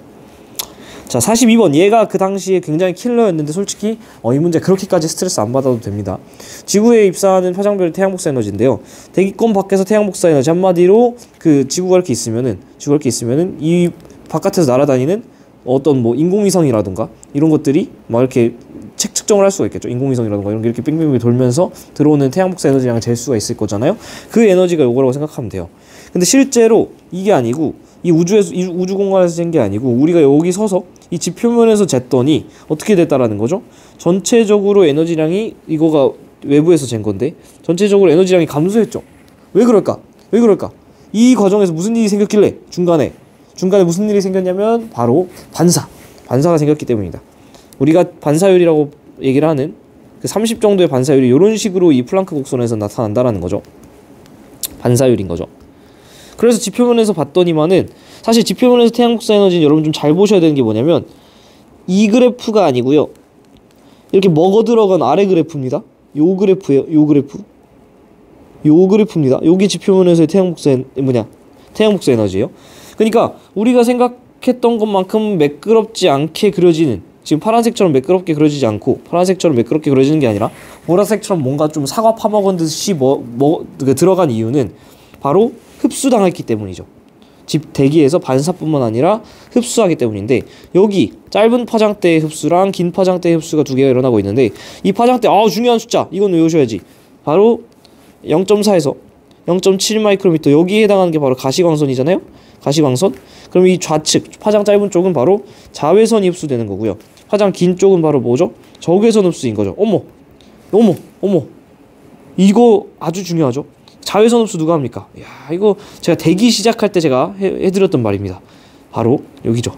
자, 42번. 얘가 그 당시에 굉장히 킬러였는데 솔직히 이 문제 그렇게까지 스트레스 안 받아도 됩니다. 지구에 입사하는 파장별 태양 복사 에너지인데요. 대기권 밖에서 태양 복사 에너지 한마디로 그 지구가 이렇게 있으면은 이 바깥에서 날아다니는 어떤 뭐 인공위성이라든가 이런 것들이 막 이렇게 측정을 할 수가 있겠죠. 인공위성이라든가 이런 게 이렇게 빙빙빙 돌면서 들어오는 태양 복사 에너지량을 잴 수가 있을 거잖아요. 그 에너지가 요거라고 생각하면 돼요. 근데 실제로 이게 아니고 이 우주 공간에서 잰 게 아니고 우리가 여기 서서 이 지표면에서 쟀더니 어떻게 됐다라는 거죠? 전체적으로 에너지량이 이거가 외부에서 잰 건데 전체적으로 에너지량이 감소했죠. 왜 그럴까? 이 과정에서 무슨 일이 생겼길래 중간에 중간에 무슨 일이 생겼냐면 바로 반사가 생겼기 때문이다. 우리가 반사율이라고 얘기를 하는 그 30 정도의 반사율이 이런 식으로 이 플랑크 곡선에서 나타난다라는 거죠. 반사율인 거죠. 그래서 지표면에서 봤더니만은 사실 지표면에서 태양 복사 에너지는 여러분 좀 잘 보셔야 되는 게 뭐냐면 이 그래프가 아니고요. 이렇게 먹어 들어간 아래 그래프입니다. 요 그래프예요. 요 그래프입니다. 요게 지표면에서의 태양 복사 에너지예요. 그러니까 우리가 생각했던 것만큼 매끄럽지 않게 그려지는, 지금 파란색처럼 매끄럽게 그려지지 않고 파란색처럼 매끄럽게 그려지는 게 아니라 보라색처럼 뭔가 좀 사과 파먹은 듯이 들어간 이유는 바로 흡수당했기 때문이죠. 집 대기에서 반사뿐만 아니라 흡수하기 때문인데, 여기 짧은 파장대의 흡수랑 긴 파장대의 흡수가 두 개가 일어나고 있는데, 이 파장대 중요한 숫자 이건 외우셔야지. 바로 0.4에서 0.7 마이크로미터, 여기에 해당하는 게 바로 가시광선이잖아요. 가시광선. 그럼 이 좌측 파장 짧은 쪽은 바로 자외선이 흡수되는 거고요. 파장 긴 쪽은 바로 뭐죠? 적외선 흡수인 거죠. 어머 이거 아주 중요하죠. 자외선 흡수 누가 합니까? 야, 이거 제가 대기 시작할 때 제가 해드렸던 말입니다. 바로 여기죠.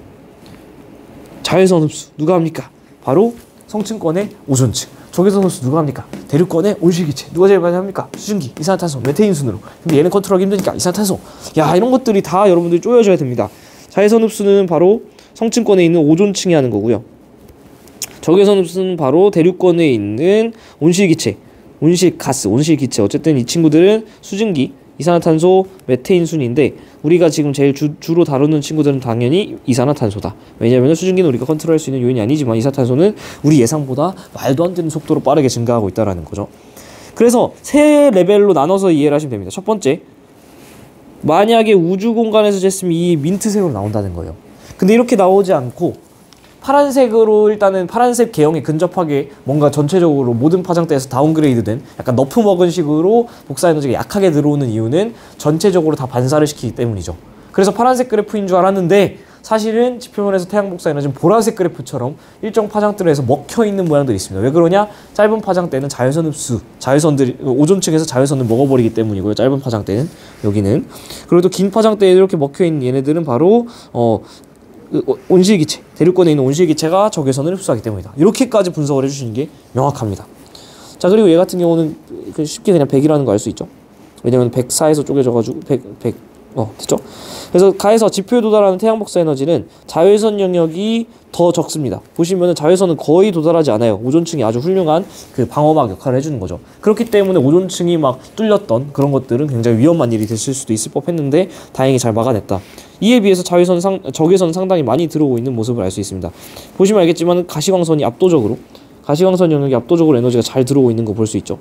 자외선 흡수 누가 합니까? 바로 성층권의 오존층. 적외선 흡수 누가 합니까? 대륙권의 온실기체. 누가 제일 많이 합니까? 수증기, 이산화탄소, 메테인 순으로. 근데 얘는 컨트롤하기 힘드니까 이산화탄소. 야, 이런 것들이 다 여러분들이 쪼여줘야 됩니다. 자외선 흡수는 바로 성층권에 있는 오존층이 하는 거고요. 적외선 흡수는 바로 대륙권에 있는 온실기체, 온실가스, 온실기체. 어쨌든 이 친구들은 수증기, 이산화탄소, 메테인 순인데, 우리가 지금 제일 주로 다루는 친구들은 당연히 이산화탄소다. 왜냐하면 수증기는 우리가 컨트롤할 수 있는 요인이 아니지만 이산화탄소는 우리 예상보다 말도 안 되는 속도로 빠르게 증가하고 있다는 거죠. 그래서 세 레벨로 나눠서 이해를 하시면 됩니다. 첫 번째, 만약에 우주 공간에서 쟀으면 이 민트색으로 나온다는 거예요. 근데 이렇게 나오지 않고 파란색으로, 일단은 파란색 계형에 근접하게 뭔가 전체적으로 모든 파장대에서 다운그레이드된 약간 너프 먹은 식으로 복사 에너지가 약하게 들어오는 이유는 전체적으로 다 반사를 시키기 때문이죠. 그래서 파란색 그래프인 줄 알았는데 사실은 지표면에서 태양 복사 에너지는 보라색 그래프처럼 일정 파장들에서 먹혀있는 모양들이 있습니다. 왜 그러냐? 짧은 파장대는 자외선 흡수, 오존층에서 자외선을 먹어버리기 때문이고요. 짧은 파장대는, 여기는. 그리고 또 긴 파장대에 이렇게 먹혀있는 얘네들은 바로 온실기체, 대륙권에 있는 온실기체가 적외선을 흡수하기 때문이다. 이렇게까지 분석을 해주시는 게 명확합니다. 자, 그리고 얘 같은 경우는 쉽게 그냥 100이라는 거 알 수 있죠. 왜냐면 104에서 쪼개져가지고 100 됐죠? 그래서 가에서 지표에 도달하는 태양 복사 에너지는 자외선 영역이 더 적습니다. 보시면은 자외선은 거의 도달하지 않아요. 오존층이 아주 훌륭한 그 방어막 역할을 해주는 거죠. 그렇기 때문에 오존층이 막 뚫렸던 그런 것들은 굉장히 위험한 일이 됐을 수도 있을 법했는데 다행히 잘 막아냈다. 이에 비해서 적외선 상당히 많이 들어오고 있는 모습을 알 수 있습니다. 보시면 알겠지만 가시광선 영역이 압도적으로 에너지가 잘 들어오고 있는 거 볼 수 있죠.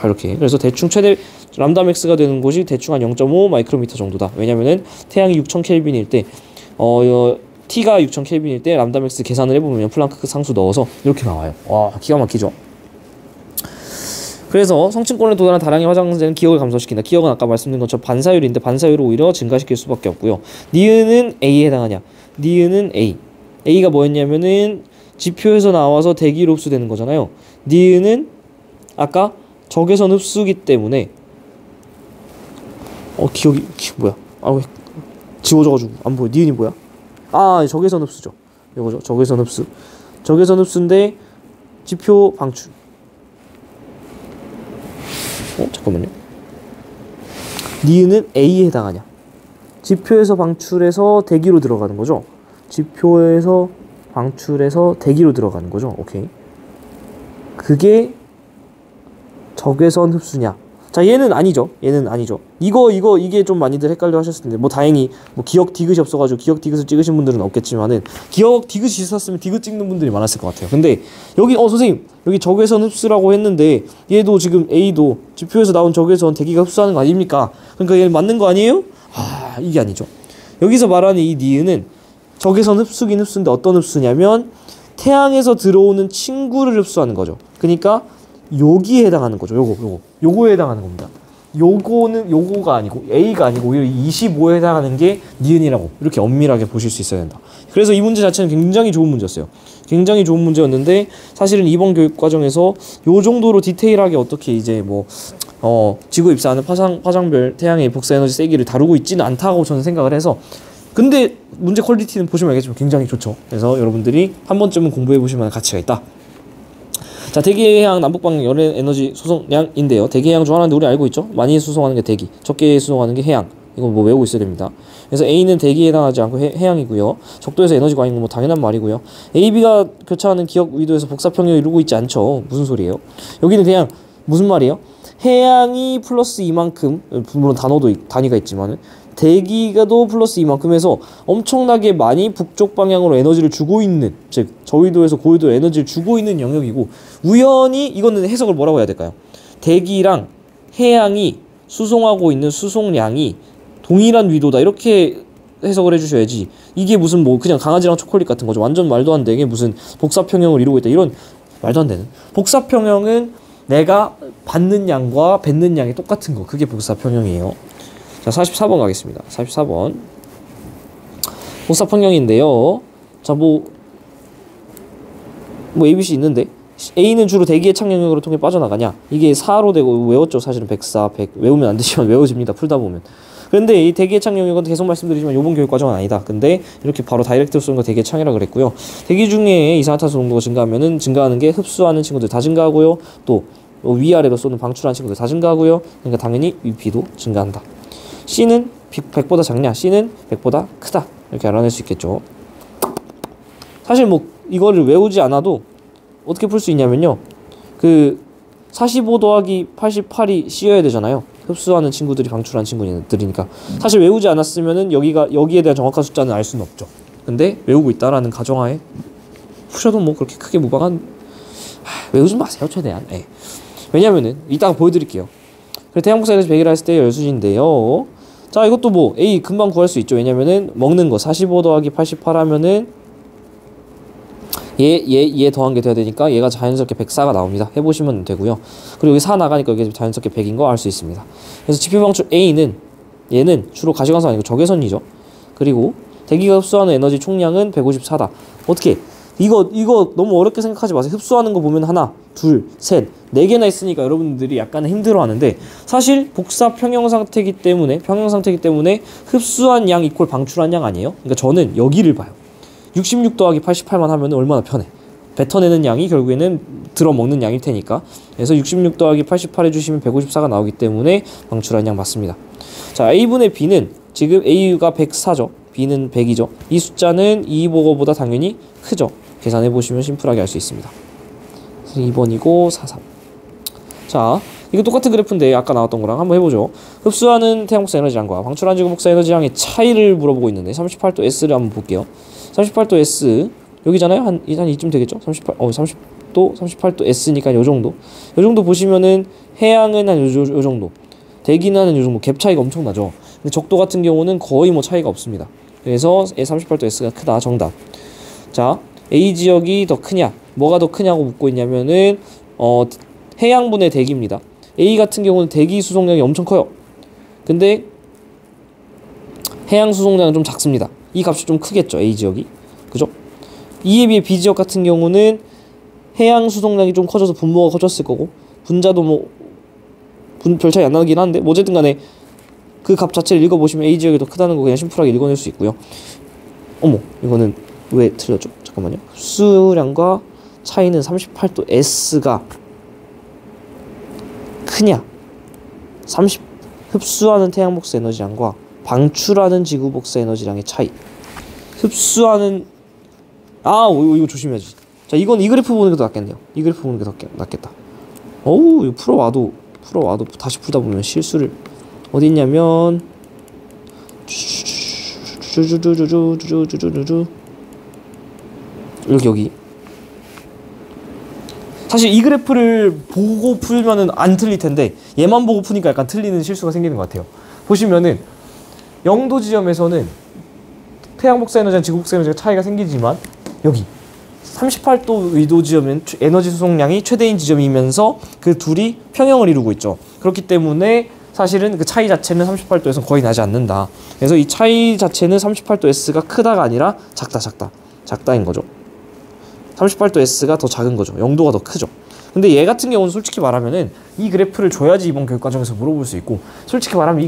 이렇게. 그래서 대충 최대 람다 맥스가 되는 곳이 대충 한 0.5 마이크로미터 정도다. 왜냐면은 태양이 6000켈빈일 때 T가 6000켈빈일 때 람다 맥스 계산을 해보면 플랑크 상수 넣어서 이렇게 나와요. 와, 기가 막히죠. 그래서 성층권에 도달한 다량의 화장재는 기억을 감소시킨다. 기억은 아까 말씀드린 것처럼 반사율인데 반사율을 오히려 증가시킬 수밖에 없고요. 니은은 A에 해당하냐? 니은은 A가 뭐였냐면은 지표에서 나와서 대기로 흡수되는 거잖아요. 니은은 아까 적외선 흡수기 때문에 기억이 뭐야? 왜 지워져가지고 안 보여. 니은이 뭐야? 적외선 흡수죠. 이거죠. 적외선 흡수인데 지표 방출. 잠깐만요. 니은은 A에 해당하냐? 지표에서 방출해서 대기로 들어가는 거죠. 지표에서 방출해서 대기로 들어가는 거죠. 오케이. 그게 적외선 흡수냐? 자, 얘는 아니죠. 이게 좀 많이들 헷갈려 하셨을 텐데, 다행히 기억 디귿이 없어가지고 기억 디귿을 찍으신 분들은 없겠지만은, 기억 디귿이 있었으면 디귿 찍는 분들이 많았을 것 같아요. 근데 여기 선생님, 여기 적외선 흡수라고 했는데 얘도 지금 A도 지표에서 나온 적외선 대기가 흡수하는 거 아닙니까? 그러니까 얘 맞는 거 아니에요? 이게 아니죠. 여기서 말하는 이 니은은 적외선 흡수긴 흡수인데 어떤 흡수냐면 태양에서 들어오는 친구를 흡수하는 거죠. 그러니까 여기에 해당하는 거죠. 요거에 해당하는 겁니다. 요거가 아니고 A가 아니고 오히려 25에 해당하는 게 니은이라고 이렇게 엄밀하게 보실 수 있어야 된다. 그래서 이 문제 자체는 굉장히 좋은 문제였어요. 굉장히 좋은 문제였는데 사실은 이번 교육 과정에서 요 정도로 디테일하게 어떻게 이제 지구에 입사하는 파장별 태양의 복사 에너지 세기를 다루고 있지는 않다고 저는 생각을 해서, 근데 문제 퀄리티는 보시면 알겠지만 굉장히 좋죠. 그래서 여러분들이 한 번쯤은 공부해 보실 만한 가치가 있다. 자, 대기해양 남북방향 열의 에너지 수송량인데요. 대기해양 중 하나인데 우리 알고 있죠? 많이 수송하는 게 대기, 적게 수송하는 게 해양. 이거 뭐 외우고 있어야 됩니다. 그래서 A는 대기에 해당하지 않고 해양이고요. 적도에서 에너지 과잉은 뭐 당연한 말이고요. A, B가 교차하는 기역 위도에서 복사평형을 이루고 있지 않죠. 무슨 소리예요? 여기는 그냥 무슨 말이에요? 해양이 플러스 이만큼, 물론 단위가 있지만은 대기가도 플러스 이만큼 해서 엄청나게 많이 북쪽 방향으로 에너지를 주고 있는, 즉 저위도에서 고위도에 에너지를 주고 있는 영역이고, 우연히 이거는 해석을 뭐라고 해야 될까요? 대기랑 해양이 수송하고 있는 수송량이 동일한 위도다, 이렇게 해석을 해주셔야지, 이게 무슨 뭐 그냥 강아지랑 초콜릿 같은 거죠. 완전 말도 안 되게 무슨 복사평형을 이루고 있다, 이런 말도 안 되는. 복사평형은 내가 받는 양과 뱉는 양이 똑같은 거, 그게 복사평형이에요. 자, 44번 가겠습니다. 44번 복사평형인데요. 자, 뭐 ABC 있는데, A는 주로 대기의 창 영역으로 통해 빠져나가냐, 이게 4로 되고, 외웠죠. 사실은 104, 100 외우면 안 되지만 외워집니다, 풀다 보면. 그런데 이 대기의 창 영역은 계속 말씀드리지만 요번 교육 과정은 아니다. 근데 이렇게 바로 다이렉트로 쏘는 거 대기의 창이라 그랬고요. 대기 중에 이산화탄소 농도가 증가하면은 증가하는 게 흡수하는 친구들 다 증가하고요. 또 위아래로 쏘는 방출하는 친구들 다 증가하고요. 그러니까 당연히 UP도 증가한다. C는 100보다 작냐, C는 100보다 크다, 이렇게 알아낼 수 있겠죠. 사실 뭐 이거를 외우지 않아도 어떻게 풀 수 있냐면요, 그 45 더하기 88이 C여야 되잖아요. 흡수하는 친구들이 방출하는 친구들이니까. 사실 외우지 않았으면은 여기에 대한 정확한 숫자는 알 수는 없죠. 근데 외우고 있다라는 가정하에 푸셔도 뭐 그렇게 크게 무방한, 외우지 마세요 최대한. 네. 왜냐면은 이따가 보여드릴게요. 태양복사에너지 100이라 했을 때 열수지인데요. 자, 이것도 뭐 A 금방 구할 수 있죠. 왜냐면은 먹는 거 45 더하기 88 하면은 얘 더한 게 돼야 되니까 얘가 자연스럽게 104가 나옵니다. 해보시면 되고요. 그리고 여기 4 나가니까 이게 자연스럽게 100인 거 알 수 있습니다. 그래서 지표방출 A는, 얘는 주로 가시광선 아니고 적외선이죠. 그리고 대기가 흡수하는 에너지 총량은 154다. 어떻게? 이거 너무 어렵게 생각하지 마세요. 흡수하는 거 보면 하나, 둘, 셋, 4개나 있으니까 여러분들이 약간 힘들어하는데, 사실 복사 평형 상태이기 때문에 흡수한 양 이퀄 방출한 양 아니에요? 그러니까 저는 여기를 봐요. 66 더하기 88만 하면 얼마나 편해. 뱉어내는 양이 결국에는 들어먹는 양일 테니까. 그래서 66 더하기 88 해주시면 154가 나오기 때문에 방출한 양 맞습니다. 자, A분의 B는 지금 A가 104죠. B는 100이죠. 이 숫자는 2보고보다 당연히 크죠. 계산해보시면 심플하게 알 수 있습니다. 2번이고 43. 자, 이거 똑같은 그래프인데 아까 나왔던 거랑 한번 해보죠. 흡수하는 태양복사 에너지량과 방출하는 지구복사 에너지량의 차이를 물어보고 있는데, 38도 S를 한번 볼게요. 38도 S 여기잖아요. 한 이쯤 되겠죠. 38도 S니까 요 정도 보시면은 해양은 한 요 정도, 대기는 한 요 정도, 갭 차이가 엄청나죠. 근데 적도 같은 경우는 거의 뭐 차이가 없습니다. 그래서 38도 S가 크다. 정답. 자, A 지역이 더 크냐, 뭐가 더 크냐고 묻고 있냐면은 해양분의 대기입니다. A 같은 경우는 대기 수송량이 엄청 커요. 근데 해양 수송량은 좀 작습니다. 이 값이 좀 크겠죠, A 지역이. 그죠? 이에 비해 B 지역 같은 경우는 해양 수송량이 좀 커져서 분모가 커졌을 거고, 분자도 뭐 별 차이 안 나긴 한데, 뭐 어쨌든 간에 그 값 자체를 읽어보시면 A 지역이 더 크다는 거 그냥 심플하게 읽어낼 수 있고요. 어머, 이거는 왜 틀렸죠? 잠깐만요. 흡수량과 차이는 38도 S가 크냐, 흡수하는 태양복사 에너지량과 방출하는 지구복사 에너지량의 차이. 흡수하는, 이거 조심해야지. 자, 이건 이 그래프 보는 게 더 낫겠네요. 이 그래프 보는 게 더 낫겠다. 어우, 이거 풀어와도 다시 풀다 보면 실수를, 어디 있냐면 여기. 사실 이 그래프를 보고 풀면은 안 틀릴 텐데, 얘만 보고 푸니까 약간 틀리는 실수가 생기는 것 같아요. 보시면은 0도 지점에서는 태양복사 에너지랑 지구복사 에너지가 차이가 생기지만, 여기 38도 의도 지점은 에너지 수송량이 최대인 지점이면서 그 둘이 평형을 이루고 있죠. 그렇기 때문에 사실은 그 차이 자체는 38도에서 거의 나지 않는다. 그래서 이 차이 자체는 38도 S가 크다가 아니라 작다인 거죠. 38도 S가 더 작은 거죠. 0도가 더 크죠. 근데 얘 같은 경우는 솔직히 말하면은 이 그래프를 줘야지 이번 교육과정에서 물어볼 수 있고, 솔직히 말하면 이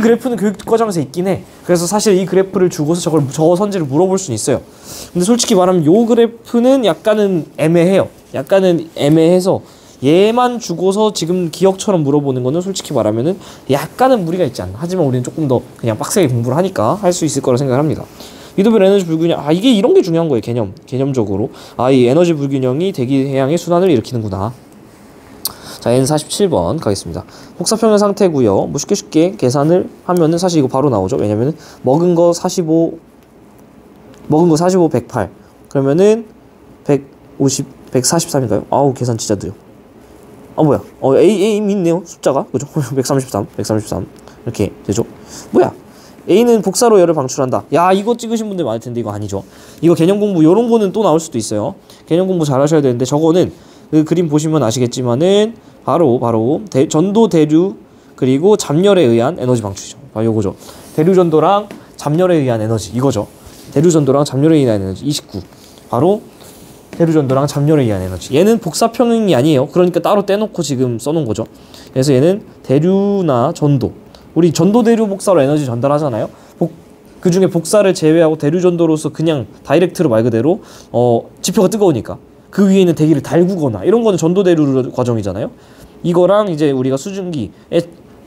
그래프는 교육과정에서 있긴 해. 그래서 사실 이 그래프를 주고서 저 선지를 물어볼 수는 있어요. 근데 솔직히 말하면 요 그래프는 약간은 애매해요. 약간은 애매해서 얘만 주고서 지금 기억처럼 물어보는 거는 솔직히 말하면은 약간은 무리가 있지 않나. 하지만 우리는 조금 더 그냥 빡세게 공부를 하니까 할 수 있을 거라 생각을 합니다. 미드별 에너지 불균형, 이게 이런 게 중요한 거예요. 개념적으로. 이 에너지 불균형이 대기 해양의 순환을 일으키는구나. 자, N47번 가겠습니다. 복사평면 상태고요. 뭐 쉽게 계산을 하면은 사실 이거 바로 나오죠. 왜냐면은 먹은 거 45, 108. 그러면은 150, 143인가요? 아우, 계산 진짜 느려. 뭐야? A 있네요. 숫자가. 그죠? 133. 이렇게 되죠? 뭐야? A는 복사로 열을 방출한다. 야, 이거 찍으신 분들 많을 텐데 이거 아니죠. 이거 개념 공부 요런 거는 또 나올 수도 있어요. 개념 공부 잘 하셔야 되는데, 저거는 그 그림 보시면 아시겠지만은 바로 전도, 대류, 그리고 잠열에 의한 에너지 방출이죠. 요거죠. 대류 전도랑 잠열에 의한 에너지, 이거죠. 대류 전도랑 잠열에 의한 에너지 29. 바로 대류 전도랑 잠열에 의한 에너지. 얘는 복사 평행이 아니에요. 그러니까 따로 떼놓고 지금 써놓은 거죠. 그래서 얘는 대류나 전도, 우리 전도 대류 복사로 에너지 전달하잖아요. 그 중에 복사를 제외하고 대류 전도로서 그냥 다이렉트로 말 그대로 지표가 뜨거우니까 그 위에 있는 대기를 달구거나 이런 거는 전도 대류 과정이잖아요. 이거랑 이제 우리가 수증기의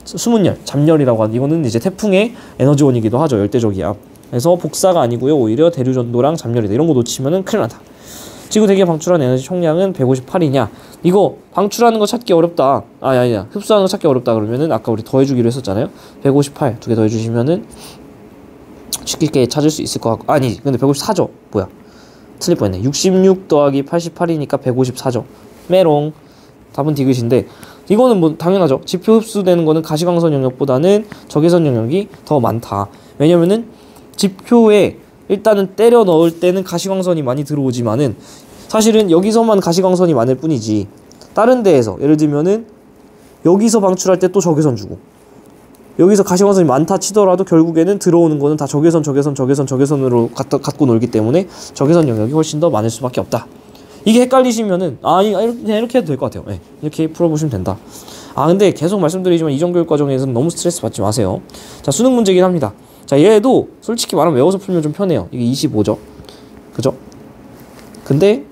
수문열, 잠열이라고 하는 이거는 이제 태풍의 에너지원이기도 하죠. 열대적이야. 그래서 복사가 아니고요. 오히려 대류 전도랑 잠열이다. 이런 거 놓치면은 큰일 난다. 지구 대기가 방출한 에너지 총량은 158이냐? 이거 방출하는 거 찾기 어렵다. 흡수하는 거 찾기 어렵다. 그러면은 아까 우리 더해주기로 했었잖아요. 158 두 개 더해주시면은 쉽게 찾을 수 있을 것 같고, 근데 154죠. 뭐야? 틀릴 뻔했네. 66 더하기 88이니까 154죠. 메롱. 답은 디귿인데, 이거는 뭐 당연하죠. 지표 흡수되는 거는 가시광선 영역보다는 적외선 영역이 더 많다. 왜냐면은 지표에 일단은 때려 넣을 때는 가시광선이 많이 들어오지만은 사실은 여기서만 가시광선이 많을 뿐이지, 다른 데에서 예를 들면은 여기서 방출할 때 또 적외선 주고, 여기서 가시광선이 많다 치더라도 결국에는 들어오는 거는 다 적외선으로 갖고 놀기 때문에 적외선 영역이 훨씬 더 많을 수밖에 없다. 이게 헷갈리시면은 이렇게 해도 될 것 같아요. 네, 이렇게 풀어보시면 된다. 근데 계속 말씀드리지만 이정교육과정에서는 너무 스트레스 받지 마세요. 자, 수능 문제긴 합니다. 자, 얘도 솔직히 말하면 외워서 풀면 좀 편해요. 이게 25죠. 그죠? 근데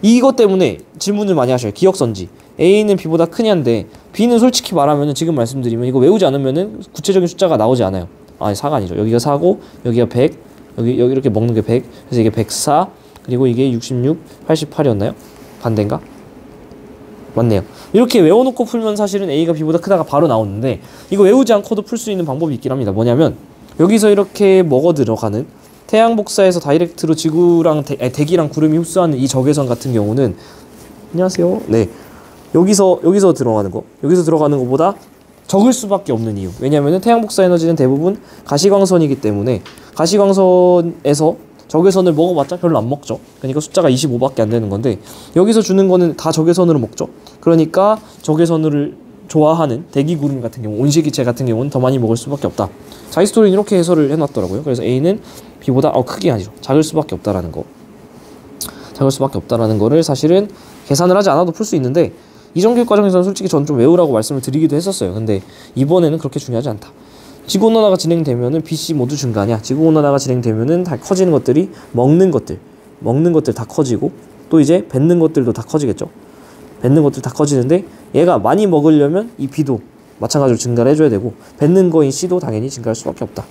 이것 때문에 질문을 많이 하셔요. 기억선지. A는 B보다 크냐인데, B는 솔직히 말하면 지금 말씀드리면 이거 외우지 않으면은 구체적인 숫자가 나오지 않아요. 4가 아니죠. 여기가 4고 여기가 100, 여기 이렇게 먹는 게 100, 그래서 이게 104, 그리고 이게 66, 88이었나요? 반대인가? 맞네요. 이렇게 외워놓고 풀면 사실은 A가 B보다 크다가 바로 나오는데, 이거 외우지 않고도 풀 수 있는 방법이 있긴 합니다. 뭐냐면 여기서 이렇게 먹어 들어가는 태양 복사에서 다이렉트로 지구랑 대기랑 구름이 흡수하는 이 적외선 같은 경우는, 안녕하세요. 네, 여기서 들어가는 거보다 적을 수밖에 없는 이유. 왜냐면은 태양 복사 에너지는 대부분 가시광선이기 때문에 가시광선에서 적외선을 먹어봤자 별로 안 먹죠. 그러니까 숫자가 25밖에 안 되는 건데, 여기서 주는 거는 다 적외선으로 먹죠. 그러니까 적외선을 좋아하는 대기구름 같은 경우, 온실기체 같은 경우는 더 많이 먹을 수밖에 없다. 자이스토리는 이렇게 해설을 해놨더라고요. 그래서 A는 B보다 크게 아니죠. 작을 수밖에 없다라는 거. 작을 수밖에 없다라는 거를 사실은 계산을 하지 않아도 풀 수 있는데, 이정교육 과정에서는 솔직히 전 좀 외우라고 말씀을 드리기도 했었어요. 근데 이번에는 그렇게 중요하지 않다. 지구온난화가 진행되면은 BC 모두 증가하냐? 지구온난화가 진행되면은 다 커지는 것들이 먹는 것들 다 커지고, 또 이제 뱉는 것들도 다 커지겠죠. 뱉는 것들 다 커지는데, 얘가 많이 먹으려면 이 B도 마찬가지로 증가를 해줘야 되고, 뱉는 거인 C도 당연히 증가할 수밖에 없다.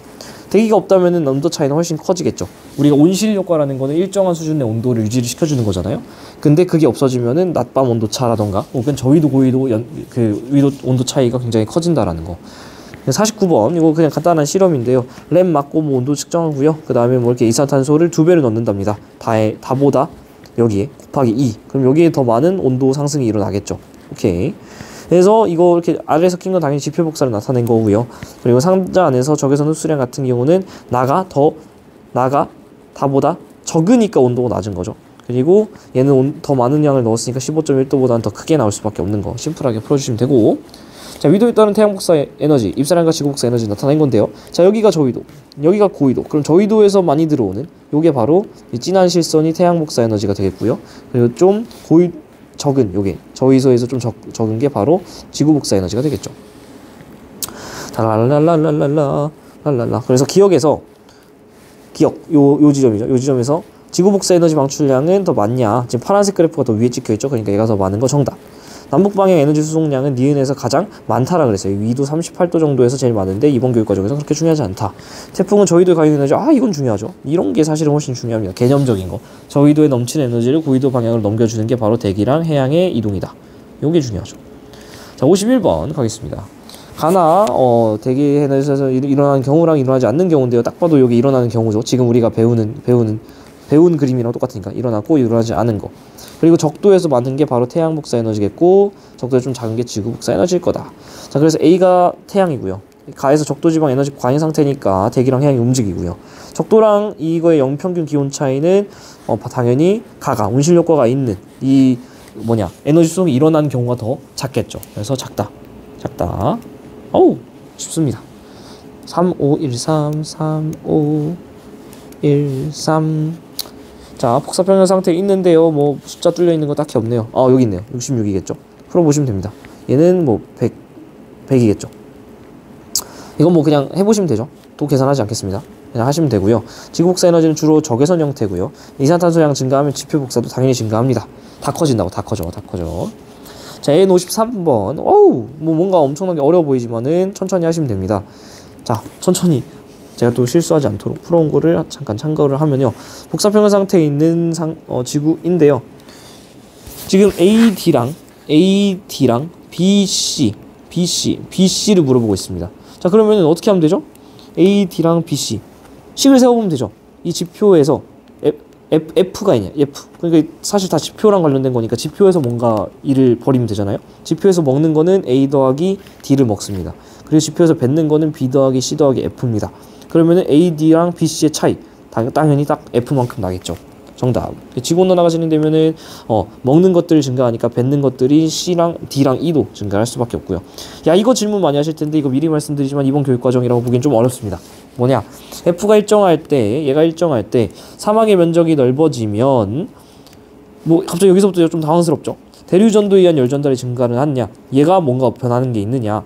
대기가 없다면은 온도 차이는 훨씬 커지겠죠. 우리가 온실 효과라는 거는 일정한 수준의 온도를 유지를 시켜주는 거잖아요. 근데 그게 없어지면은 낮밤 온도 차라던가 혹은 저위도 고위도 위도 온도 차이가 굉장히 커진다라는 거. 49번 이거 그냥 간단한 실험인데요. 램 맞고 뭐 온도 측정하고요. 그 다음에 뭐 이렇게 이산탄소를 2배를 넣는답니다. 다보다 여기에 곱하기 2. 그럼 여기에 더 많은 온도 상승이 일어나겠죠. 오케이. 그래서 이거 이렇게 아래에서 낀 건 당연히 지표 복사를 나타낸 거고요. 그리고 상자 안에서 적외선 흡수량 같은 경우는 다보다 적으니까 온도가 낮은 거죠. 그리고 얘는 더 많은 양을 넣었으니까 15.1도보다는 더 크게 나올 수밖에 없는 거. 심플하게 풀어주시면 되고, 자, 위도에 따른 태양 복사 에너지, 입사량과 지구 복사 에너지 나타낸 건데요. 자, 여기가 저위도, 여기가 고위도. 그럼 저위도에서 많이 들어오는 요게 바로 이 진한 실선이 태양 복사 에너지가 되겠고요. 그리고 좀 적은 요게 저위도에서 좀 적은 게 바로 지구 복사 에너지가 되겠죠. 랄랄랄랄랄랄라 랄랄라. 그래서 기억 요 지점이죠. 요 지점에서 지구 복사 에너지 방출량은 더 많냐? 지금 파란색 그래프가 더 위에 찍혀 있죠. 그러니까 얘가 더 많은 거 정답. 남북 방향 에너지 수송량은 니은에서 가장 많다라 그랬어요. 위도 38도 정도에서 제일 많은데 이번 교육 과정에서 그렇게 중요하지 않다. 태풍은 저위도에 가는 에너지, 이건 중요하죠. 이런 게 사실은 훨씬 중요합니다. 개념적인 거. 저위도에 넘치는 에너지를 고위도 방향으로 넘겨주는 게 바로 대기랑 해양의 이동이다. 요게 중요하죠. 자, 51번 가겠습니다. 가나 대기 에너지에서 일어나는 경우랑 일어나지 않는 경우인데요. 딱 봐도 여기 일어나는 경우죠. 지금 우리가 배운 그림이랑 똑같으니까 일어났고 일어나지 않은 거. 그리고 적도에서 많은 게 바로 태양 복사 에너지겠고 적도에 좀 작은 게 지구 복사 에너지일 거다. 자, 그래서 A가 태양이고요. 가에서 적도 지방 에너지 과잉 상태니까 대기랑 해양이 움직이고요. 적도랑 이거의 영평균 기온 차이는 당연히 가가 온실 효과가 있는 이 에너지 수송이 일어나는 경우가 더 작겠죠. 그래서 작다. 어우, 쉽습니다. 3513 3513. 자, 복사평형 상태에 있는데요. 뭐 숫자 뚫려 있는 거 딱히 없네요. 여기 있네요. 66이겠죠. 풀어보시면 됩니다. 얘는 뭐 100이겠죠. 이건 뭐 그냥 해보시면 되죠. 또 계산하지 않겠습니다. 그냥 하시면 되고요. 지구 복사 에너지는 주로 적외선 형태고요. 이산탄소량 증가하면 지표 복사도 당연히 증가합니다. 다 커진다고. 다 커져. 자, N53번. 어우, 뭐 뭔가 엄청나게 어려워 보이지만은 천천히 하시면 됩니다. 자, 천천히. 제가 또 실수하지 않도록 풀어온 거를 잠깐 참고를 하면요. 복사평형 상태에 있는 지구인데요. 지금 AD랑 BC를 물어보고 있습니다. 자, 그러면 어떻게 하면 되죠? AD랑 BC. 식을 세워보면 되죠. 이 지표에서 F가 있냐, F. 그러니까 사실 다 지표랑 관련된 거니까 지표에서 뭔가 일을 벌이면 되잖아요. 지표에서 먹는 거는 A 더하기 D를 먹습니다. 그리고 지표에서 뱉는 거는 B 더하기 C 더하기 F입니다. 그러면은 AD랑 BC의 차이 당연히 딱 F만큼 나겠죠. 정답. 지구온난화가 진행되면은 먹는 것들이 증가하니까 뱉는 것들이 C랑 D랑 E도 증가할 수밖에 없고요. 야, 이거 질문 많이 하실 텐데 이거 미리 말씀드리지만 이번 교육 과정이라고 보기엔 좀 어렵습니다. F가 일정할 때, 얘가 일정할 때 사막의 면적이 넓어지면 뭐 갑자기 여기서부터 좀 당황스럽죠. 대류전도에 의한 열전달이 증가를 하느냐, 얘가 뭔가 변하는 게 있느냐.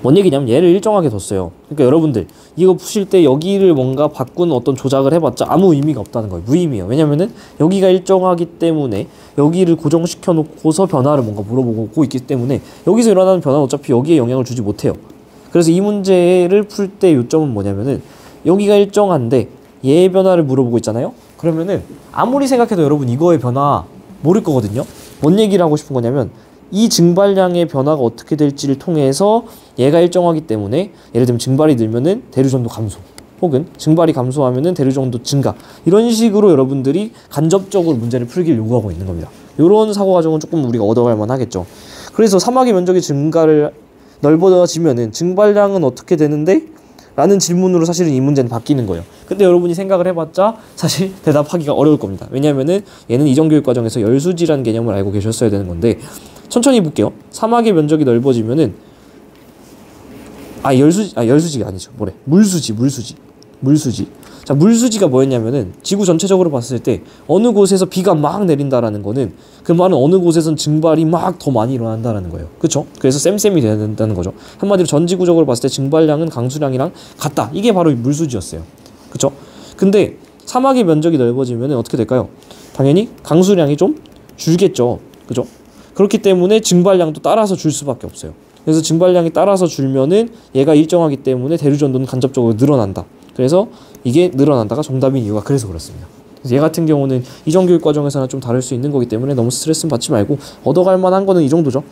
뭔 얘기냐면 얘를 일정하게 뒀어요. 그러니까 여러분들 이거 푸실 때 여기를 뭔가 바꾸는 어떤 조작을 해봤자 아무 의미가 없다는 거예요. 무의미해요. 왜냐면은 여기가 일정하기 때문에 여기를 고정시켜 놓고서 변화를 뭔가 물어보고 있기 때문에 여기서 일어나는 변화는 어차피 여기에 영향을 주지 못해요. 그래서 이 문제를 풀 때 요점은 뭐냐면은 여기가 일정한데 얘의 변화를 물어보고 있잖아요. 그러면은 아무리 생각해도 여러분 이거의 변화 모를 거거든요. 뭔 얘기를 하고 싶은 거냐면 이 증발량의 변화가 어떻게 될지를 통해서 얘가 일정하기 때문에 예를 들면 증발이 늘면은 대류전도 감소, 혹은 증발이 감소하면은 대류전도 증가, 이런 식으로 여러분들이 간접적으로 문제를 풀기를 요구하고 있는 겁니다. 이런 사고 과정은 조금 우리가 얻어갈 만하겠죠. 그래서 사막의 면적이 넓어지면은 증발량은 어떻게 되는데? 라는 질문으로 사실은 이 문제는 바뀌는 거예요. 근데 여러분이 생각을 해봤자 사실 대답하기가 어려울 겁니다. 왜냐면은 얘는 이전교육 과정에서 열수지라는 개념을 알고 계셨어야 되는 건데, 천천히 볼게요. 사막의 면적이 넓어지면은 열수지가 아니죠. 물수지. 자, 물수지가 뭐였냐면은 지구 전체적으로 봤을 때 어느 곳에서 비가 막 내린다라는 거는 그 말은 어느 곳에선 증발이 막 더 많이 일어난다라는 거예요. 그쵸? 그래서 쌤쌤이 돼야 된다는 거죠. 한마디로 전지구적으로 봤을 때 증발량은 강수량이랑 같다. 이게 바로 물수지였어요. 그쵸? 근데 사막의 면적이 넓어지면은 어떻게 될까요? 당연히 강수량이 좀 줄겠죠. 그죠? 그렇기 때문에 증발량도 따라서 줄 수밖에 없어요. 그래서 증발량이 따라서 줄면은 얘가 일정하기 때문에 대류전도는 간접적으로 늘어난다. 그래서 이게 늘어난다가 정답인 이유가 그래서 그렇습니다. 그래서 얘 같은 경우는 이전 교육 과정에서는 좀 다를 수 있는 거기 때문에 너무 스트레스는 받지 말고 얻어갈 만한 거는 이 정도죠.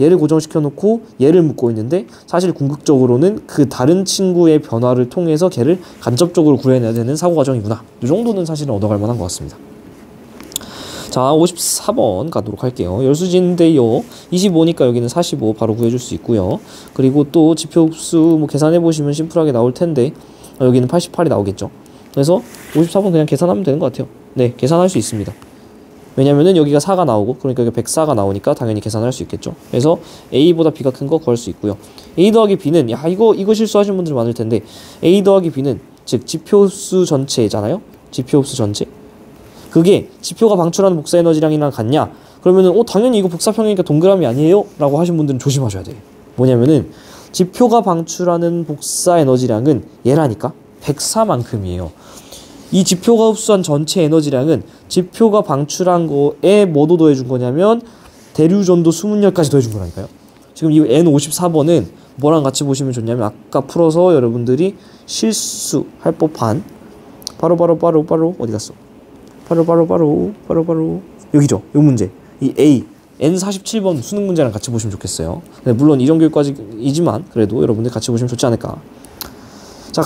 얘를 고정시켜 놓고 얘를 묶고 있는데 사실 궁극적으로는 그 다른 친구의 변화를 통해서 걔를 간접적으로 구해내야 되는 사고 과정이구나. 이 정도는 사실은 얻어갈 만한 것 같습니다. 자, 54번 가도록 할게요. 열수지인데요. 25니까 여기는 45 바로 구해줄 수 있고요. 그리고 또 지표 흡수 뭐 계산해보시면 심플하게 나올 텐데 여기는 88이 나오겠죠. 그래서 54번 그냥 계산하면 되는 것 같아요. 네, 계산할 수 있습니다. 왜냐면은 여기가 4가 나오고 그러니까 여기 104가 나오니까 당연히 계산할 수 있겠죠. 그래서 A보다 B가 큰 거 구할 수 있고요. A 더하기 B는 이거 실수하신 분들 많을 텐데 A 더하기 B는 즉 지표수 전체잖아요. 지표수 전체. 그게 지표가 방출하는 복사 에너지량이랑 같냐? 그러면은 당연히 이거 복사평이니까 동그라미 아니에요? 라고 하신 분들은 조심하셔야 돼요. 뭐냐면은 지표가 방출하는 복사 에너지량은 얘라니까 104만큼이에요. 이 지표가 흡수한 전체 에너지량은 지표가 방출한 거에 뭐도 더해준 거냐면 대류전도 수문열까지 더해준 거라니까요. 지금 이 N54번은 뭐랑 같이 보시면 좋냐면 아까 풀어서 여러분들이 실수할 법한 바로 어디 갔어? 바로 여기죠. 요 문제. 이 A N47번 수능 문제랑 같이 보시면 좋겠어요. 물론 이정교육까지이지만 그래도 여러분들 같이 보시면 좋지 않을까. 자,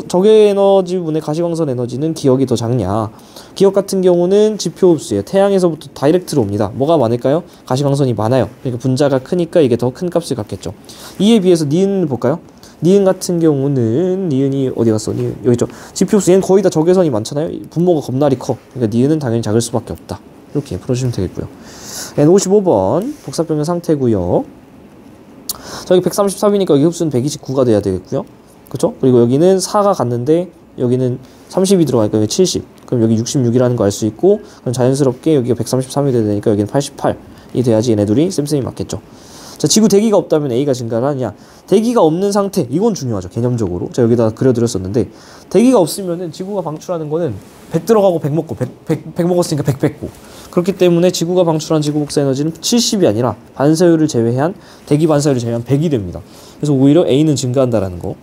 적외 에너지분의 가시광선 에너지는 기억이 더 작냐? 기억 같은 경우는 지표 흡수예요. 태양에서부터 다이렉트로 옵니다. 뭐가 많을까요? 가시광선이 많아요. 그러니까 분자가 크니까 이게 더 큰 값을 갖겠죠. 이에 비해서 니은을 볼까요? 니은 같은 경우는 니은이 어디 갔어? 니은 여기 있죠. 지표 흡수 얘는 거의 다 적외선이 많잖아요. 분모가 겁나리 커. 그러니까 니은은 당연히 작을 수밖에 없다. 이렇게 풀어주시면 되겠고요. N55번 복사평면 상태고요. 자, 여기 133이니까 여기 흡수는 129가 돼야 되겠고요. 그쵸? 그리고 여기는 4가 갔는데 여기는 30이 들어가니까 여기 70. 그럼 여기 66이라는 거 알 수 있고 그럼 자연스럽게 여기가 133이 돼야 되니까 여기는 88이 돼야지 얘네 둘이 쌤쌤이 맞겠죠. 자, 지구 대기가 없다면 A가 증가를 하느냐? 대기가 없는 상태, 이건 중요하죠. 개념적으로. 자, 여기다 그려드렸었는데 대기가 없으면은 지구가 방출하는 거는 100 들어가고 100 먹고 100 먹었으니까 100 뺐고 그렇기 때문에 지구가 방출한 지구 복사 에너지는 70이 아니라 반사율을 제외한 대기 반사율을 제외한 100이 됩니다. 그래서 오히려 A는 증가한다라는 거.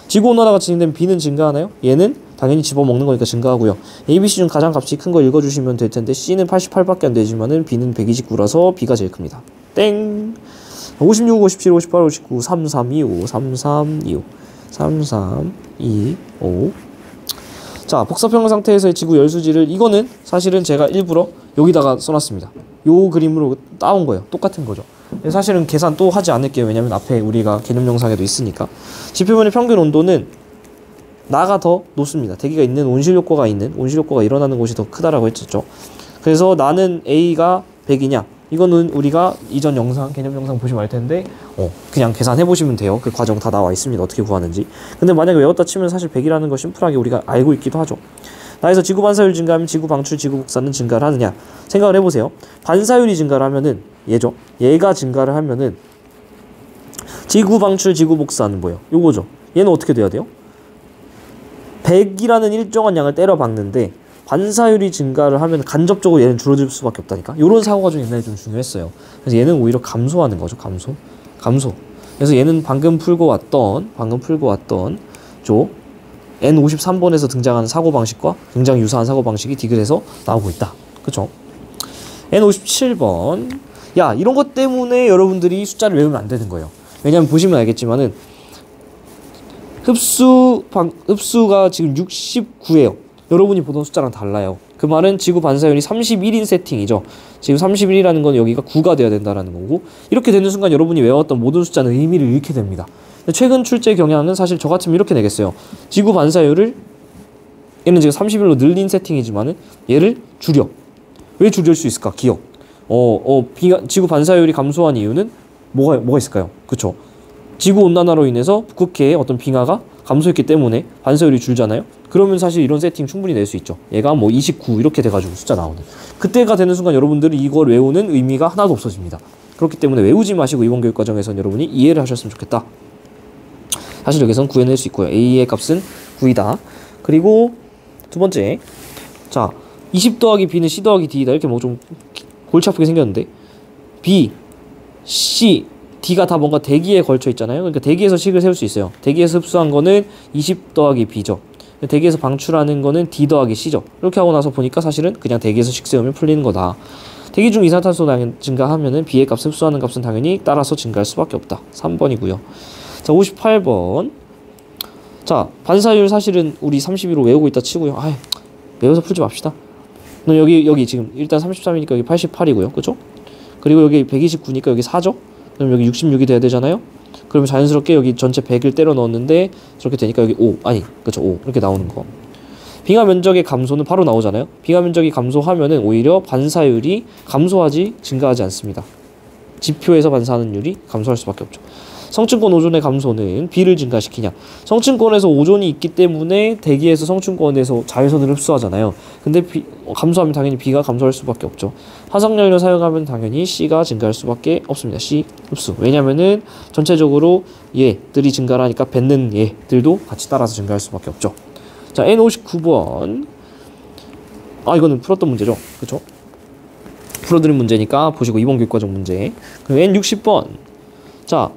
지구 온난화가 진행되면 B는 증가하나요? 얘는 당연히 집어먹는 거니까 증가하고요. A, B, C 중 가장 값이 큰 거 읽어주시면 될 텐데 C는 88밖에 안 되지만은 B는 129라서 B가 제일 큽니다. 땡! 56, 57, 58, 59, 33, 25, 33, 25, 33, 25. 자, 복사평면 상태에서의 지구 열수지를 이거는 사실은 제가 일부러 여기다가 써놨습니다. 요 그림으로 따온 거예요. 똑같은 거죠. 사실은 계산 또 하지 않을게요. 왜냐면 앞에 우리가 개념 영상에도 있으니까. 지표면의 평균 온도는 나가 더 높습니다. 대기가 있는 온실 효과가 일어나는 곳이 더 크다라고 했었죠. 그래서 나는 A가 100이냐? 이거는 우리가 이전 영상, 개념 영상 보시면 알 텐데 그냥 계산해 보시면 돼요. 그 과정 다 나와 있습니다. 어떻게 구하는지. 근데 만약에 외웠다 치면 사실 100이라는 거 심플하게 우리가 알고 있기도 하죠. 나에서 지구 반사율 증가하면 지구 방출, 지구 복사는 증가를 하느냐? 생각을 해보세요. 반사율이 증가를 하면은 얘죠. 얘가 증가를 하면은 지구 방출, 지구 복사는 뭐예요? 요거죠. 얘는 어떻게 돼야 돼요? 100이라는 일정한 양을 때려 박는데 반사율이 증가를 하면 간접적으로 얘는 줄어들 수밖에 없다니까. 요런 사고가 좀 옛날에 좀 중요했어요. 그래서 얘는 오히려 감소하는 거죠. 감소. 그래서 얘는 방금 풀고 왔던 N53번에서 등장하는 사고방식과 굉장히 유사한 사고방식이 디귿에서 나오고 있다. 그쵸? N57번. 야, 이런 것 때문에 여러분들이 숫자를 외우면 안 되는 거예요. 왜냐면 보시면 알겠지만은 흡수가 지금 69예요. 여러분이 보던 숫자랑 달라요. 그 말은 지구 반사율이 31인 세팅이죠. 지금 31이라는 건 여기가 9가 돼야 된다는 거고 이렇게 되는 순간 여러분이 외웠던 모든 숫자는 의미를 잃게 됩니다. 최근 출제 경향은 사실 저 같으면 이렇게 내겠어요. 지구 반사율을 얘는 지금 31로 늘린 세팅이지만은 얘를 줄여. 왜 줄일 수 있을까? 기억. 지구 반사율이 감소한 이유는 뭐가 있을까요? 그쵸? 지구 온난화로 인해서 북극해의 어떤 빙하가 감소했기 때문에 반사율이 줄잖아요. 그러면 사실 이런 세팅 충분히 낼 수 있죠. 얘가 29 이렇게 돼가지고 숫자 나오는. 그때가 되는 순간 여러분들이 이걸 외우는 의미가 하나도 없어집니다. 그렇기 때문에 외우지 마시고 이번 교육과정에서는 여러분이 이해를 하셨으면 좋겠다. 사실 여기서는 구해낼 수 있고요. A의 값은 9이다. 그리고 두 번째, 자 20 더하기 B는 C 더하기 D다. 이렇게 뭐 좀 골치 아프게 생겼는데 B, C, D가 다 뭔가 대기에 걸쳐 있잖아요. 그러니까 대기에서 식을 세울 수 있어요. 대기에서 흡수한 거는 20 더하기 B죠. 대기에서 방출하는 거는 D 더하기 C죠. 이렇게 하고 나서 보니까 사실은 그냥 대기에서 식 세우면 풀리는 거다. 대기 중 이산화탄소 증가하면은 B의 값 흡수하는 값은 당연히 따라서 증가할 수밖에 없다. 3번이고요. 자 58번. 자 반사율 사실은 우리 31로 외우고 있다 치고요. 외워서 풀지 맙시다. 여기 지금 일단 33이니까 여기 88이고요. 그죠? 그리고 여기 129니까 여기 4죠? 그럼 여기 66이 돼야 되잖아요? 그러면 자연스럽게 여기 전체 100을 때려 넣었는데 저렇게 되니까 여기 5. 그쵸 5. 이렇게 나오는 거. 빙하 면적의 감소는 바로 나오잖아요. 빙하 면적이 감소하면은 오히려 반사율이 감소하지 증가하지 않습니다. 지표에서 반사하는 율이 감소할 수밖에 없죠. 성층권 오존의 감소는 비를 증가시키냐? 성층권에서 오존이 있기 때문에 대기에서 성층권에서 자외선을 흡수하잖아요. 근데 감소하면 당연히 비가 감소할 수밖에 없죠. 화석연료 사용하면 당연히 C가 증가할 수밖에 없습니다. C 흡수. 왜냐면은 전체적으로 얘들이 증가를 하니까 뱉는 얘들도 같이 따라서 증가할 수밖에 없죠. 자, N59번. 이거는 풀었던 문제죠. 그쵸? 풀어드린 문제니까 보시고 2번 교육과정 문제. 그리고 N60번. 자,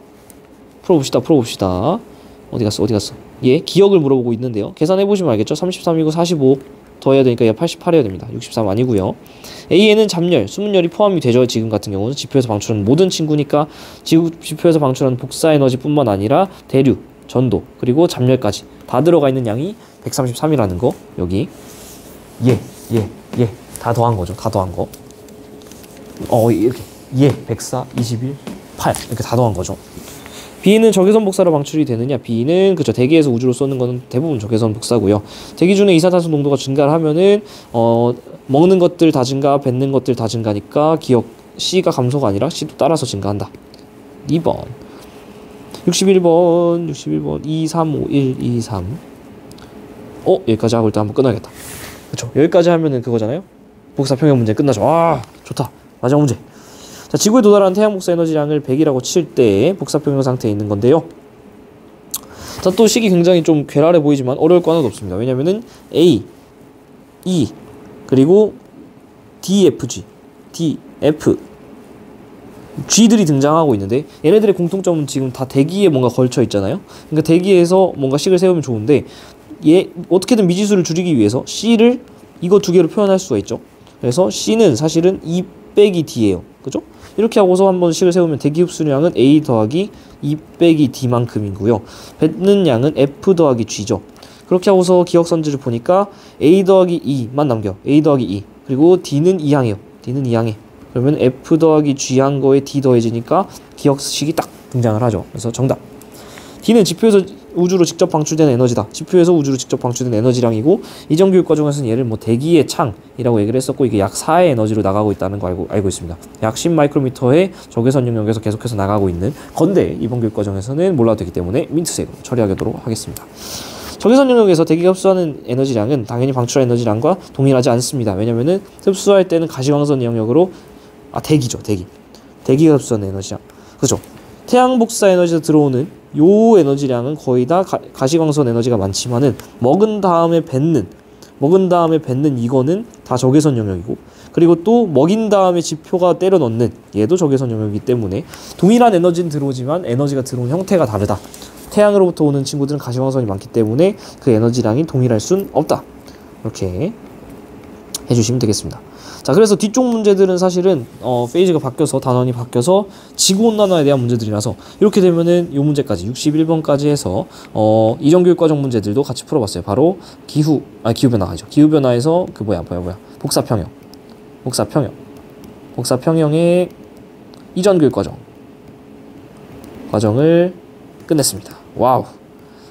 풀어봅시다. 어디 갔어? 기억을 물어보고 있는데요. 계산해보시면 알겠죠? 33이고 45 더해야 되니까 얘 88 해야 됩니다. 63 아니고요. A에는 잠열, 수문열이 포함이 되죠. 지금 같은 경우는 지표에서 방출하는 모든 친구니까 지표에서 방출하는 복사 에너지뿐만 아니라 대류, 전도, 그리고 잠열까지 다 들어가 있는 양이 133이라는 거. 여기 다 더한 거죠. 다 더한 거. 이렇게 104, 21, 8 이렇게 다 더한 거죠. B는 적외선 복사로 방출이 되느냐? B는 그죠. 대기에서 우주로 쏘는 거는 대부분 적외선 복사고요. 대기 중에 이산화탄소 농도가 증가를 하면은 먹는 것들 다 증가, 뱉는 것들 다 증가니까 기억 C가 감소가 아니라 C도 따라서 증가한다. 2번 61번 2, 3, 5, 1, 2, 3 여기까지 하고 일단 한번 끊어야겠다. 그쵸. 여기까지 하면은 그거잖아요. 복사 평형 문제 끝나죠. 좋다. 마지막 문제. 자, 지구에 도달하는 태양 복사 에너지량을 100이라고 칠 때 복사 평형 상태에 있는 건데요. 자, 또 식이 굉장히 좀 괴랄해 보이지만 어려울 거 하나도 없습니다. 왜냐면은 A, E, 그리고 DFG, DF, G들이 등장하고 있는데 얘네들의 공통점은 지금 다 대기에 뭔가 걸쳐 있잖아요. 그러니까 대기에서 뭔가 식을 세우면 좋은데 얘 어떻게든 미지수를 줄이기 위해서 C를 이거 두 개로 표현할 수가 있죠. 그래서 C는 사실은 E 빼기 D예요. 그죠? 이렇게 하고서 한번 식을 세우면 대기 흡수량은 A 더하기 E 빼기 D만큼이고요. 뱉는 양은 F 더하기 G죠. 그렇게 하고서 기억선지를 보니까 A 더하기 E만 남겨. A 더하기 E. 그리고 D는 2항이에요. D는 2항해. 그러면 F 더하기 G 한 거에 D 더해지니까 기억식이 딱 등장을 하죠. 그래서 정답. D는 지표에서 우주로 직접 방출된 에너지다. 지표에서 우주로 직접 방출된 에너지량이고 이전 교육 과정에서는 얘를 대기의 창이라고 얘기를 했었고 이게 약 4의 에너지로 나가고 있다는 거 알고 있습니다. 약 10마이크로미터의 적외선 영역에서 계속해서 나가고 있는 건데 이번 교육 과정에서는 몰라도 되기 때문에 민트색으로 처리하도록 하겠습니다. 적외선 영역에서 대기가 흡수하는 에너지량은 당연히 방출한 에너지량과 동일하지 않습니다. 왜냐면은 흡수할 때는 가시광선 영역으로 대기죠. 대기가 흡수하는 에너지량. 그죠? 태양 복사 에너지에서 들어오는 요 에너지량은 거의 다 가시광선 에너지가 많지만은 먹은 다음에 뱉는 이거는 다 적외선 영역이고 그리고 또 먹인 다음에 지표가 때려 넣는 얘도 적외선 영역이기 때문에 동일한 에너지는 들어오지만 에너지가 들어오는 형태가 다르다. 태양으로부터 오는 친구들은 가시광선이 많기 때문에 그 에너지량이 동일할 순 없다. 이렇게 해주시면 되겠습니다. 자, 그래서 뒤쪽 문제들은 사실은 페이지가 바뀌어서 단원이 바뀌어서 지구온난화에 대한 문제들이라서 이렇게 되면은 요 문제까지 61번까지 해서 이전교육과정 문제들도 같이 풀어봤어요. 바로 기후변화죠. 기후변화에서 복사평형의 이전교육과정 과정을 끝냈습니다. 와우.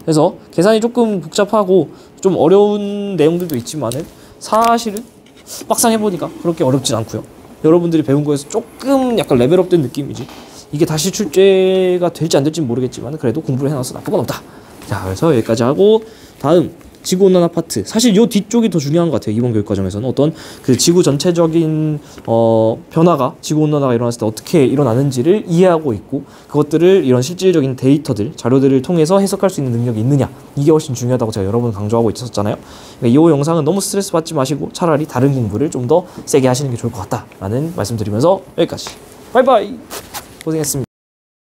그래서 계산이 조금 복잡하고 좀 어려운 내용들도 있지만은 사실은 막상 해보니까 그렇게 어렵진 않고요. 여러분들이 배운 거에서 조금 약간 레벨업된 느낌이지 이게 다시 출제가 될지 안 될지 모르겠지만 그래도 공부를 해놔서 나쁜 건 없다. 자, 그래서 여기까지 하고 다음 지구온난화 파트. 사실 요 뒤쪽이 더 중요한 것 같아요. 이번 교육과정에서는 어떤 그 지구 전체적인 변화가 지구온난화가 일어났을 때 어떻게 일어나는지를 이해하고 있고 그것들을 이런 실질적인 데이터들, 자료들을 통해서 해석할 수 있는 능력이 있느냐 이게 훨씬 중요하다고 제가 여러 번 강조하고 있었잖아요. 그러니까 이 영상은 너무 스트레스 받지 마시고 차라리 다른 공부를 좀 더 세게 하시는 게 좋을 것 같다라는 말씀 드리면서 여기까지. 바이바이. 고생했습니다.